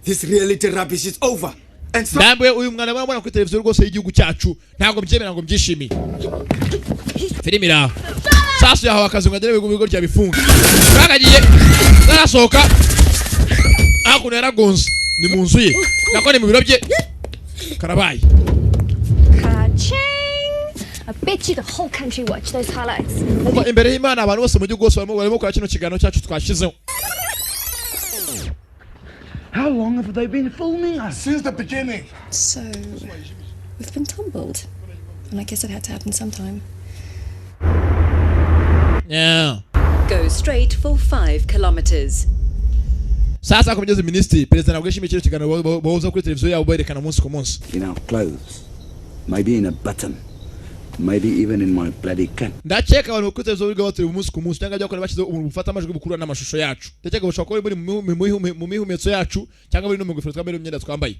This reality rubbish is over. And so Dambe uyu mwana bana ko televiziyo rwose y'igihugu cyacu ntabwo mbyemera ngo mbyishimiye. Filimira. Sasa yahawe akazi ngo ndebe ibigo cya bifunga. Bagagiye narasohoka. Akuno yaragonze ni mu nzu ye. Nako ni mu biro bye. Karabaye. I bet you the whole country watch those highlights. Umva imbere y'Imana abantu bose mu gihugu gose barimo kwa kino kigano cyacu twashizeho. how long have they been filming us? Since the beginning. So, we've been tumbled. And I guess it had to happen sometime. Yeah. Go straight for 5 kilometers. Sasa kumugeze ministry president nabwishimiye kino kigano bahoza kuri televiziyo yabo berekana umunsi ku munsi. In our clothes, maybe in a button. Maybe even in my bloody cat. ndakeka abantu bakurikiza uburyo baturi umunsi ku munsi cyangwa byakora bashyize ubufata amajwi bukuru n'amashusho yacu ndakeka bashobora kuba muri mu mihumetso yacu cyangwa bari no mu ngofero twambaye imyenda twambaye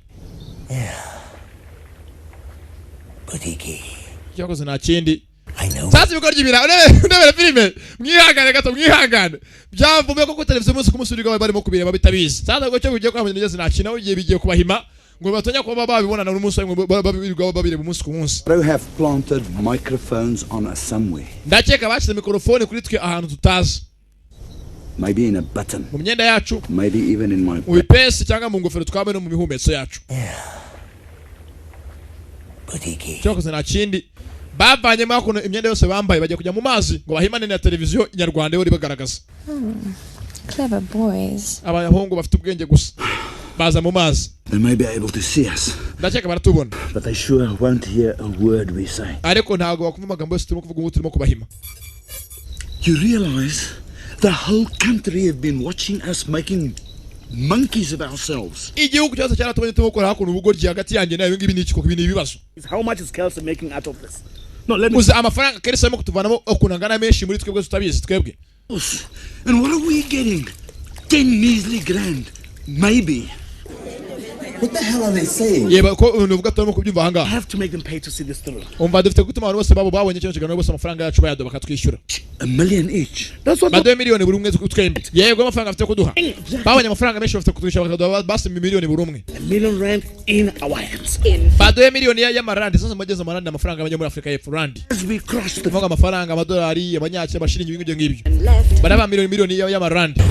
Butiki. cyakoze nta kindi sasa bikora ryibira ndebere filime mwihangane gato mwihangane byavumye ko televiziyo umunsi ku munsi uriga barimo kubireba bitabizi sasa ngo cyo bigiye kwamenya neza nta kintu ugiye bigiye kubahima ngo batonya kuba babibona n'umunsi babirwa umunsi ku munsi. They have planted microphones on us somewhere. ndakeka bashyize mikrofone kuri twe ahantu tutazi. Maybe in a button. mu myenda yacu. Maybe even in my mu bipesi cyangwa mu ngofero twambaye no mu mihumetso yacu. cyakoze nta kindi bavanye makuno imyenda yose bambaye bajya kujya mu mazi ngo bahimane na televiziyo nyarwanda yo ribagaragaza. Clever boys. abahungu bafite ubwenge gusa baza mu mazi. They may be able to see us. ndakeka baratubona. But they sure won't hear a word we say. ariko ntago bakumva amagambo yose turimo kuvuga ngo turimo kubahima. You realize the whole country have been watching us making monkeys of ourselves. igihugu cyose cyaratubonye turimo gukora hakuno ubugoryi hagati yanjye nawe ngibi n'iki kuko ibintu ibibazo. How much is Kelsey making out of this? No, let me. uzi amafaranga Kelsey arimo kutuvanamo okunangana menshi muri twebwe tutabizi twebwe. And what are we getting? 10 measly grand. Maybe. What the hell are they saying? yeba ko uvuga turimo kubyumva I hanga. have to make them pay to see this through. umva dufite gutuma abantu bose babo babonye cyo kiganiro bose amafaranga yacu bayado bakatwishyura. $1 million each. That's what baduye miliyoni buri umwe twembi. yego amafaranga afite kuduha. babonye amafaranga menshi bafite kutwishyura bakaduha basi miliyoni buri umwe. $1 million in our hands. baduye miliyoni y'amarandi sasa mugeze amarandi amafaranga abanye muri Afrika y'Epfo randi. As we cross the tuvuga amafaranga amadolari abanyakira bashiringi ibintu ngibyo. baraba miliyoni y'amarandi.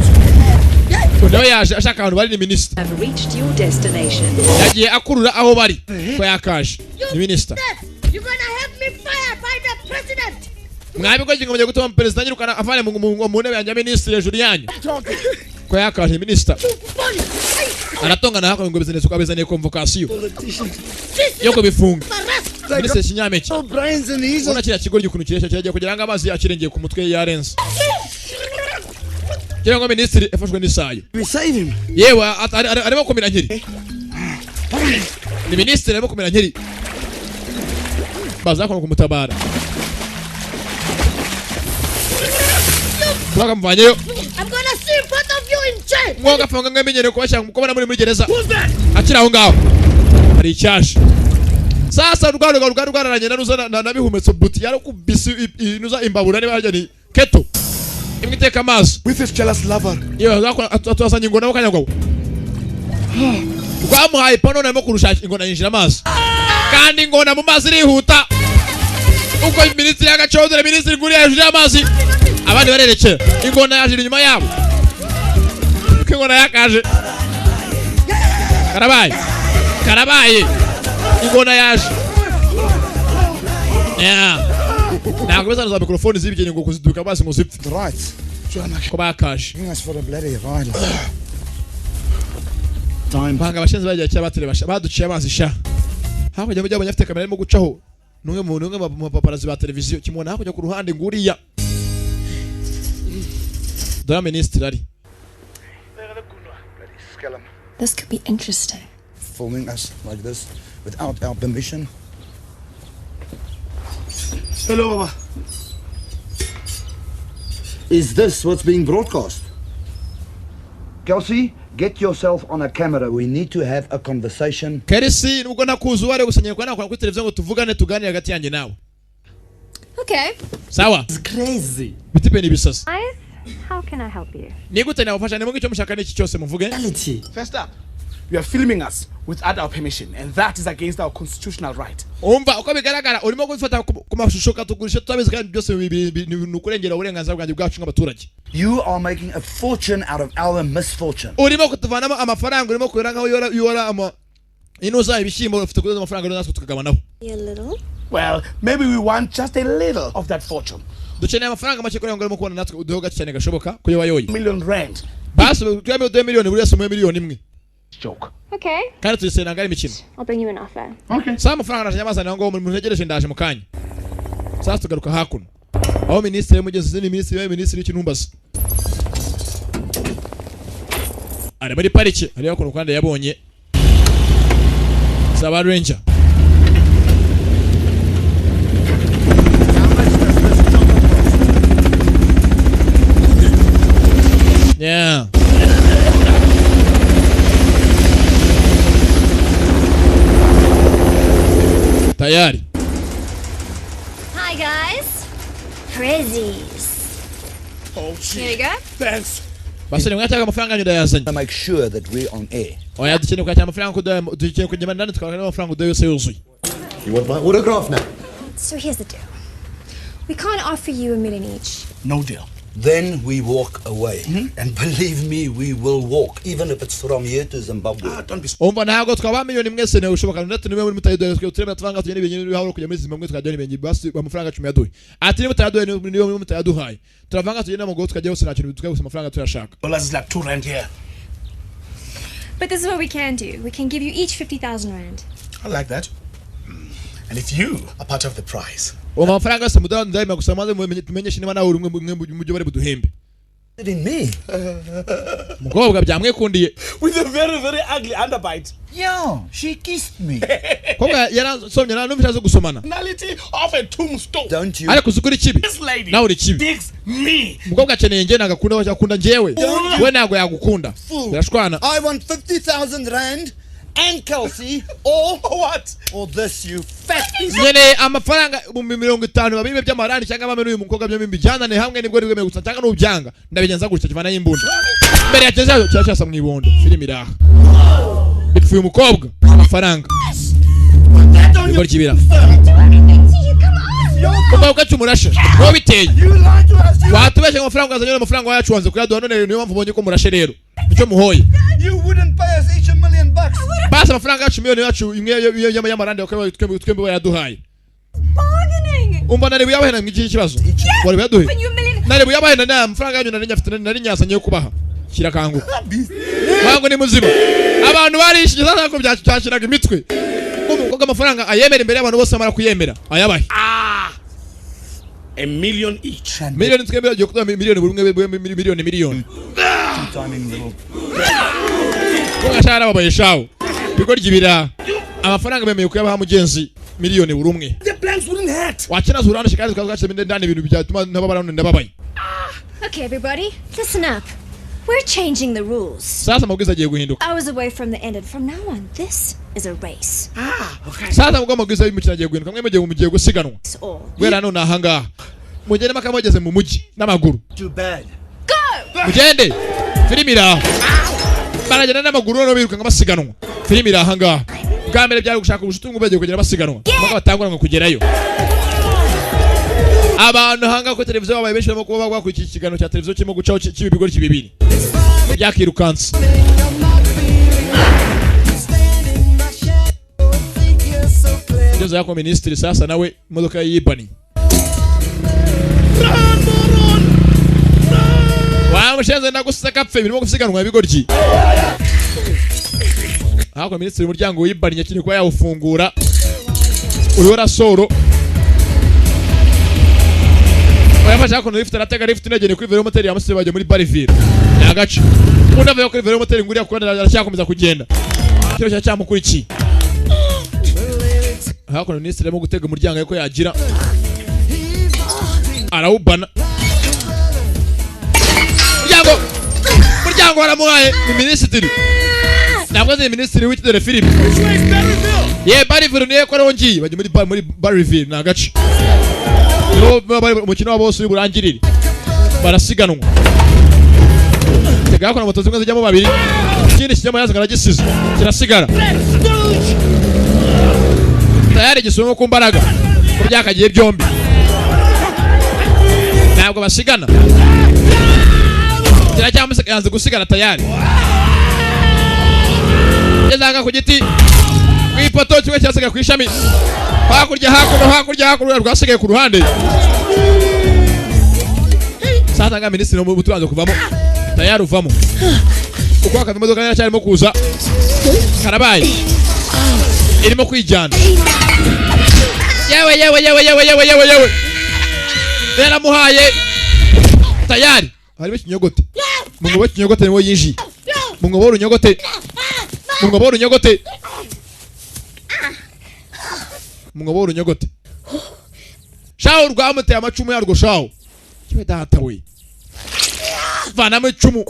Uno yaje ashaka abantu bari ni minister. Have reached your destination. yagiye akurura aho bari ko yakaje ni minister. You're gonna have me fired by the president. mwabiko gingo mujye gutuma president nyirukana avane mu ntebe yanjye minister hejuru yanyu ko yakaje minister. aratongana hako ngo business ko abezane convocation yo kubifunga minister Kinyameki. Ona kira kigo gikuntu kiresha cyagiye kugira ngo amazi yakirengeye ku mutwe ya Renzo. Kira ngo minister efashwe n'isayo. We save him. yewe arimo kumira nkiri. ni minister arimo kumira nkiri. baza ko kumutabara. Mvanyeyo. I'm gonna see both of you in jail. Mwoga fanga ngamenyere ko bashaka mukobana muri gereza. akira aho ngaho hari icyasha. sasa rwararanye na bihumetso buti yari kubisi inuza imbabura niba hajya ni keto imwe iteka amaso with his jealous lover. yewe gako atwasanye ingona yo kanyagwa. kwamuhaye pano narimo kurusha ingona yinjira amaso kandi ingona mu mazi irihuta. uko minisitiri y'agacodere minisitiri nguri hejuru y'amazi abandi barerekera ingona yaje inyuma yabo. uko ingona yakaje karabaye ingona yaje. ntabwo bisa na mikrofone zibigeni ngo kuziduka basi ngo zipfe. Right. ko bakaje Us for a bloody ride. Time. banga abashinzwe bagiye cya baterebasha baduciye amazi sha. hakurya mujya abanyafite kamera arimo gucaho numwe mu paparazi ba televiziyo kimona hakurya ku ruhande nguriya. Dora minister ari. This could be interesting. Filming us like this without our permission. Hello, Baba. Is this what's being broadcast? Kelsey, get yourself on a camera. We need to have a conversation. Kelsey nubwo nakuzu wari gusenyera kwa nakora kuri televiziyo ngo tuvugane tuganire hagati yanjye nawe. Okay. Sawa. It's crazy. Bitipe ni bisasa. How can I help you? Nigute nabafasha nemo icyo mushaka n'iki cyose muvuge. First up, you are filming us without our permission, and that is against our constitutional right. Umva uko bigaragara urimo gufata ku mashusho katugurisha tutabizi kandi byose nukurengera uburenganzira bwanjye bwacu nk'abaturage. You are making a fortune out of our misfortune. urimo kutuvanamo amafaranga urimo kuranga aho yora ama inuza ibishyimbo ufite kudoza amafaranga rero natwe tukagabanaho. A little. Well, maybe we want just a little of that fortune. dukeneye amafaranga make kugira ngo urimo kubona natwe uduho gace cyane gashoboka ko yobayoye. $1 million. basi tweme 2 miliyoni buri wese mu miliyoni imwe. Joke. Okay, kandi tuyisena ngari imikino. I'll bring you an offer. Okay. Sa amafaranga aranyamazana ngo mu ntegereje ndaje mu kanya. Sasa tugaruka hakuno. aho ministre y'umugezi ni ministre y'ikinumbaza. ari muri parike ari hakuno kandi yabonye Saba Ranger. tayari. Hi, guys. Prezzies. Oh, Here you go. Thanks. Basi ni mwataka amafaranga nyunda yazanye. To make sure that we're on air. Oya dukeneye kwakira amafaranga kudoya dukeneye kujya ndani tukabona amafaranga kudoya yose yuzuye. You want my autograph now? So here's the deal. We can't offer you $1 million each. No deal. Then we walk away. And believe me, we will walk, even if it's from here to Zimbabwe. Don't be Umva ntago twaba miliyoni mwese ne ushoboka ndetse niwe muri mutayidoye turema twanga tugene ibintu biri hawo kujya muri Zimbabwe tukajya n'ibintu basi amafaranga 10 yaduye. Ati niba mutayidoye niwe muri mutayaduhaye. Turavanga tugene mu go tukajya hose nta kintu tukaguse amafaranga turashaka. Dollars is like $2 here. But this is what we can do. We can give you each 50,000 rand. I like that. And if you are part of the prize. Amafaranga se mudawa ndayima gusamaze mumenyeshe niba nawe urumwe mu byo bari buduhembe. in me. Mukobwa byamwekundiye. With a very, very ugly underbite. Yeah, she kissed me. Kobwa yarasomye na numvise gusomana. Personality of a tombstone. Don't you? Ariko uzukuri kibi. This lady nawe uri kibi. digs me. Mukobwa akeneye nje nagakunda bakunda njewe. We nago yagukunda. Birashwana. I want 50,000 rand and Kelsey or what? Or this you fat piece. Nyene amafaranga 50 babime by'amarani cyangwa bamwe n'uyu mukobwa byo mbibyana ne hamwe nibwo rwemeye gusa cyangwa n'ubyanga ndabigenza gutya kivana y'imbunda. Mbere yatezayo cyashasa mu ibondo filimi iraha. Bipfuye umukobwa amafaranga. Bikora kibira. Umukobwa cyumurashe. Wo biteye. Watubeshe amafaranga azanye amafaranga yacu wanze kuyaduha none niyo mpamvu bonye ko murashe rero. Icyo muhoye. You wouldn't pay us each $1 million. Basa amafaranga yacu miliyoni yacu imwe y'amarande twembe yaduhaye. Bargaining. Umva nari buyabahena ngiki kibazo. Wari buyaduhe. Nari buyabahena na amafaranga yanyu nari nyafite nari nyasanye kubaha. Kirakangu. Wangu ni muzima. Abantu barishije sasa ko byashiraga imitwe. Umukobwa amafaranga ayemera imbere y'abantu bose amara kuyemera. Ayabahe. $1 million each. Miliyoni twembe yagiye kuduha miliyoni buri umwe miliyoni. Ugashara babayeshaho. Biko ryibira. Amafaranga bemeye kuyabaha mugenzi miliyoni buri umwe. The plans wouldn't hurt. Wakina zurana shikazi twakashye ndani ibintu byatuma ntababarano ndababaye. Okay, everybody, listen up. We're changing the rules. Sasa mabwiza agiye guhinduka. I was away from the end, and from now on, this is a race. Okay. Sasa mugomba mabwiza y'umukino agiye guhinduka. Mwe mugiye gusiganwa. Gwera none ahanga. Mugende makamugeze mu muji n'amaguru. Too bad. Go! Mugende. Filimi iraha. Baragenda n'amaguru no biruka ngabasiganwa. Filimi iraha nga. Bwambere byari gushaka ubushutungu bagiye kugera basiganwa. Maka batangura ngo kugerayo. Abantu hanga ko televiziyo babaye benshi barimo kuba bakwikira ikiganiro cya televiziyo kirimo gucaho cy'ibigori kibibiri. Byakirukanse. Ndezo yako ministry sasa nawe imodoka yibani. Wangu shenze ndaguseka pfe birimo gusiganwa ibigoryi. Hako ministry umuryango wibani nyakini kwa yawufungura. Uyora soro. Oyafasha ko lift aratega lift negene kuri vero moteri yamusije baje muri Bariville. Nagace. Unava yo kuri vero moteri nguriya kuko aracyakomeza kugenda. Kiro cya cyamukurikiye. Hako ministry arimo gutega umuryango yuko yagira. Arawubana. Muryango waramuhaye ni ministry. Nabwo ze ministry w'ikidere film. Ye Bariville niye ko rongi baje muri Bariville nagace. Umukino wabo wose urangirire barasiganwa tega ko moto zimwe zijyamo babiri ikindi kijyamo yazagara gisize kirasigara tayari gisumo ku mbaraga ko byakagiye byombi ntabwo basigana kiracyamusiga yanze gusigara tayari yezaga ku giti kwipoto kimwe cyasiga ku ishami hakurya rwasigaye ku ruhande sasa nga ministry no mu tubanza kuvamo tayari uvamo uko akaza imodoka yaracyarimo kuza karabaye irimo kwijyana yewe yaramuhaye tayari harimo kinyogote mungobo kinyogote niwo yinji mungobo runyogote mungobo runyogote shaho rwamuteye amacumu yarwo shaho kibe data we vanamo icumu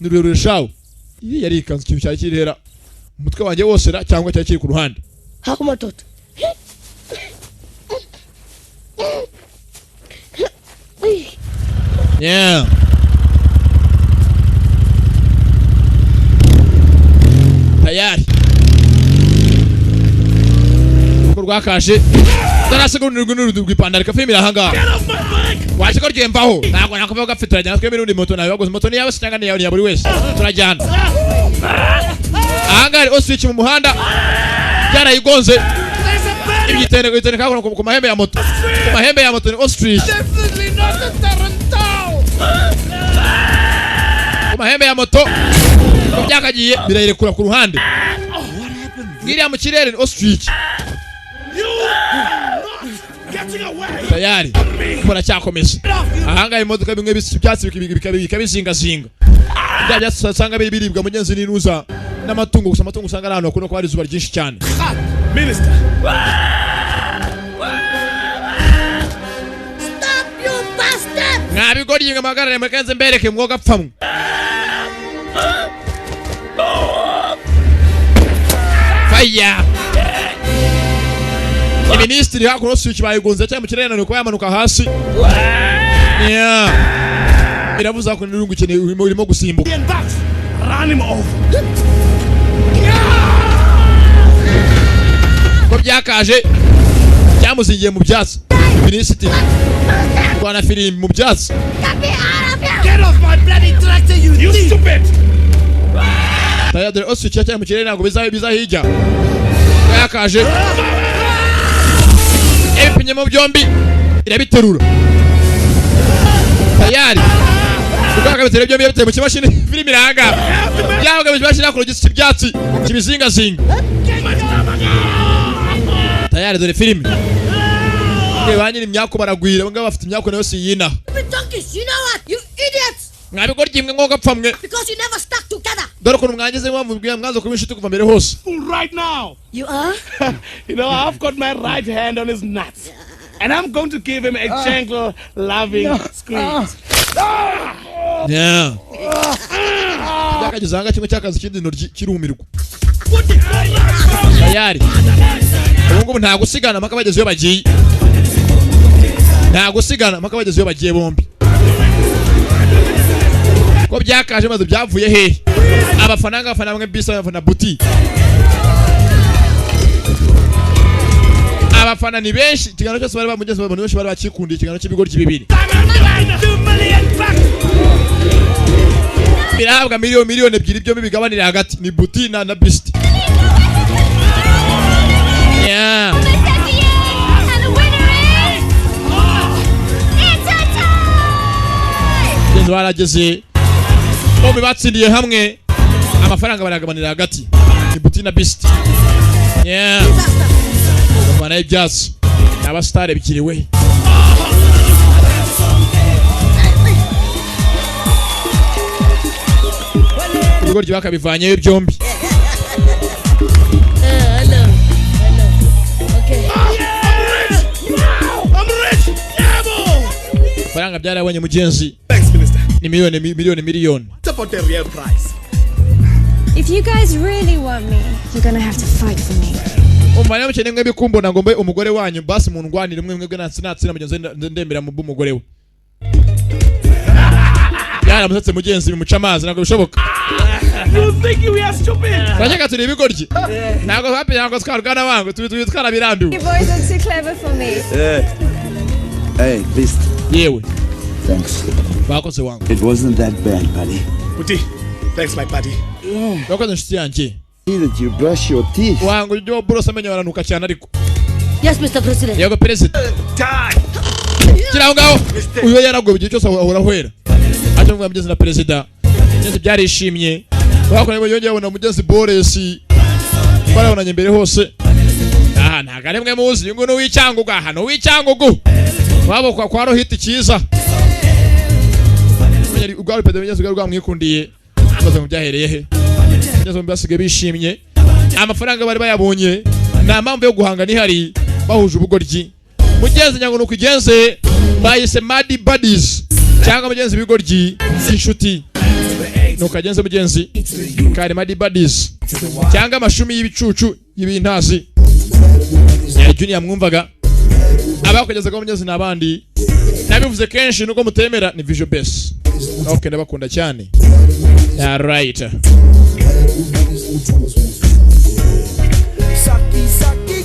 nirurure shaho iyi yari ikanzu kintu cyari kirihera umutwe wanjye wose ra cyangwa cyari kiri ku ruhande Hakuma toto. Yeah. Tayari. Kurwakaje. Darasigo n'urugwipandara ka filimi rahanga. Waje ko ryembaho. Ntabwo nakuvuga gafituranya natwe n'undi moto nawe waguze moto ni yawe cyangwa ni yawe buri wese. Turajyana. Ahangari oswitch mu muhanda. Byarayigonze. Ibitene kako ku mahembe ya moto. Ku mahembe ya moto ni ostrich. Definitely not the Tarantau. Ku mahembe ya moto. Ko byakagiye birayirekura ku ruhande. Ngiriya mu kirere ni ostrich. Tayari. Mbona cyakomeza. Ahangaye imodoka bimwe byatsi bikabizingazinga. Ndajya sanga biribwa mugenzi ninuza n'amatungo gusa amatungo usanga ari ahantu hakunda kuba ari izuba ryinshi cyane. Minister. Stop, you bastard! Ngabigori ngamagara mukenze mbereke mwoga pfamu. Fire. Ministry hakuno switch bayigonze cyane mu kirere none ko yamanuka hasi. Yeah. Biravuza ko nirungu cyane urimo gusimbuka. Run him off. Ko byakaje byamuzingiye mu byatsi. Ministry kwana film mu byatsi. Get off my bloody tractor, you stupid. Tayari oswitch cyane mu kirere ntabwo bizahijya. Byakaje ebipinye mu byombi irabiterura. Tayari ukaka bitera byombi bitera mu kimashini filimi iranga byavuga bimashini ko gisi byatsi kibizinga zinga. Tayari dore filimi banyiri imyako baragwira banga bafite imyako nayo siyina. You know what, you idiots! Mwabigora gimwe ngo gapfamwe Because you never stuck together. dore ko mwangeze mwamubwiye mwanzo kuba inshuti kuva mbere hose. Right now. You are? You know, I've got my right hand on his nuts. And I'm going to give him a gentle, loving squeeze. Yeah. Ndakagezanga kimwe cyakazi kindi no kirumirwa. Tayari. Ubungu nta gusigana maka bageze yo bagiye. Nta gusigana maka bageze yo bagiye bombi. Ko byakaje maze byavuye he? Abafana bamwe bisa abafana buti. Abafana ni benshi kigano cyose bari bamugeze abantu benshi bari bakikundiye kigano cy'ibigori kibibiri. Birahabwa miliyoni ebyiri byo bigabanira hagati ni buti na beast. Yeah. Genzo barageze. Bombi batsindiye hamwe amafaranga baragabanira hagati ni buti na beast. Yeah. Bana ibyatsi aba star bikiriwe. Ibigori bakabivanyeyo byombi. Hello. Okay. I'm rich. Faranga byarabonye mugenzi. Ni miliyoni. It's about the real price. If you guys really want me, you're gonna have to fight for me. Umwana mukene mwe bikumbona ngo mbe umugore wanyu basi mundwanire mwe mwebwe natsina mugenzi ndembera mu bumugore we. Yara musatse mugenzi bimuca amazi nako bishoboka. You think we are stupid? Bashaka turi ibigoryi. Nako happy nako twarugana bango twitwara birandu. You boys are too clever for me. Hey, Beast. Yewe. Thanks. Bakoze wangu. It wasn't that bad, buddy. Buti, thanks my buddy. Bakoze nshuti yanjye. See that you brush your teeth. Wangu ryo bro samenya baranuka cyane ariko. Yes, Mr. President. Yego president. Time. Kiraho ngaho. Uyo yaragwe bigiye cyose ahora hwera. Aje ngo mugeze na president. Nyese byarishimye. Bakora ngo yongeye abona mugeze Boris. Barabonanye mbere hose. Aha nagare mwe muzi ngo no wicyanguga hano wicyangugu. Wabo kwa rohiti cyiza. Munyari ubwo pedro nyese ubwo mw'ikundiye. Baza mu byahereye he. Nyese mbasige bishimye. Amafaranga bari bayabonye. Na mpamvu yo guhanga ni hari bahuje ubugoryi. Mugenzi nyango no kugenze bayise Mad Buddies. Cyangwa mugenzi bigoryi inshuti. Nukagenze mugenzi kare Mad Buddies. Cyangwa amashumi y'ibicucu y'ibintazi. Ya Junior mwumvaga. Abakugeza ko mugenzi nabandi nabivuze kenshi nuko mutemera ni visual base. Okay, ndabakunda cyane. Yeah, right. Saki saki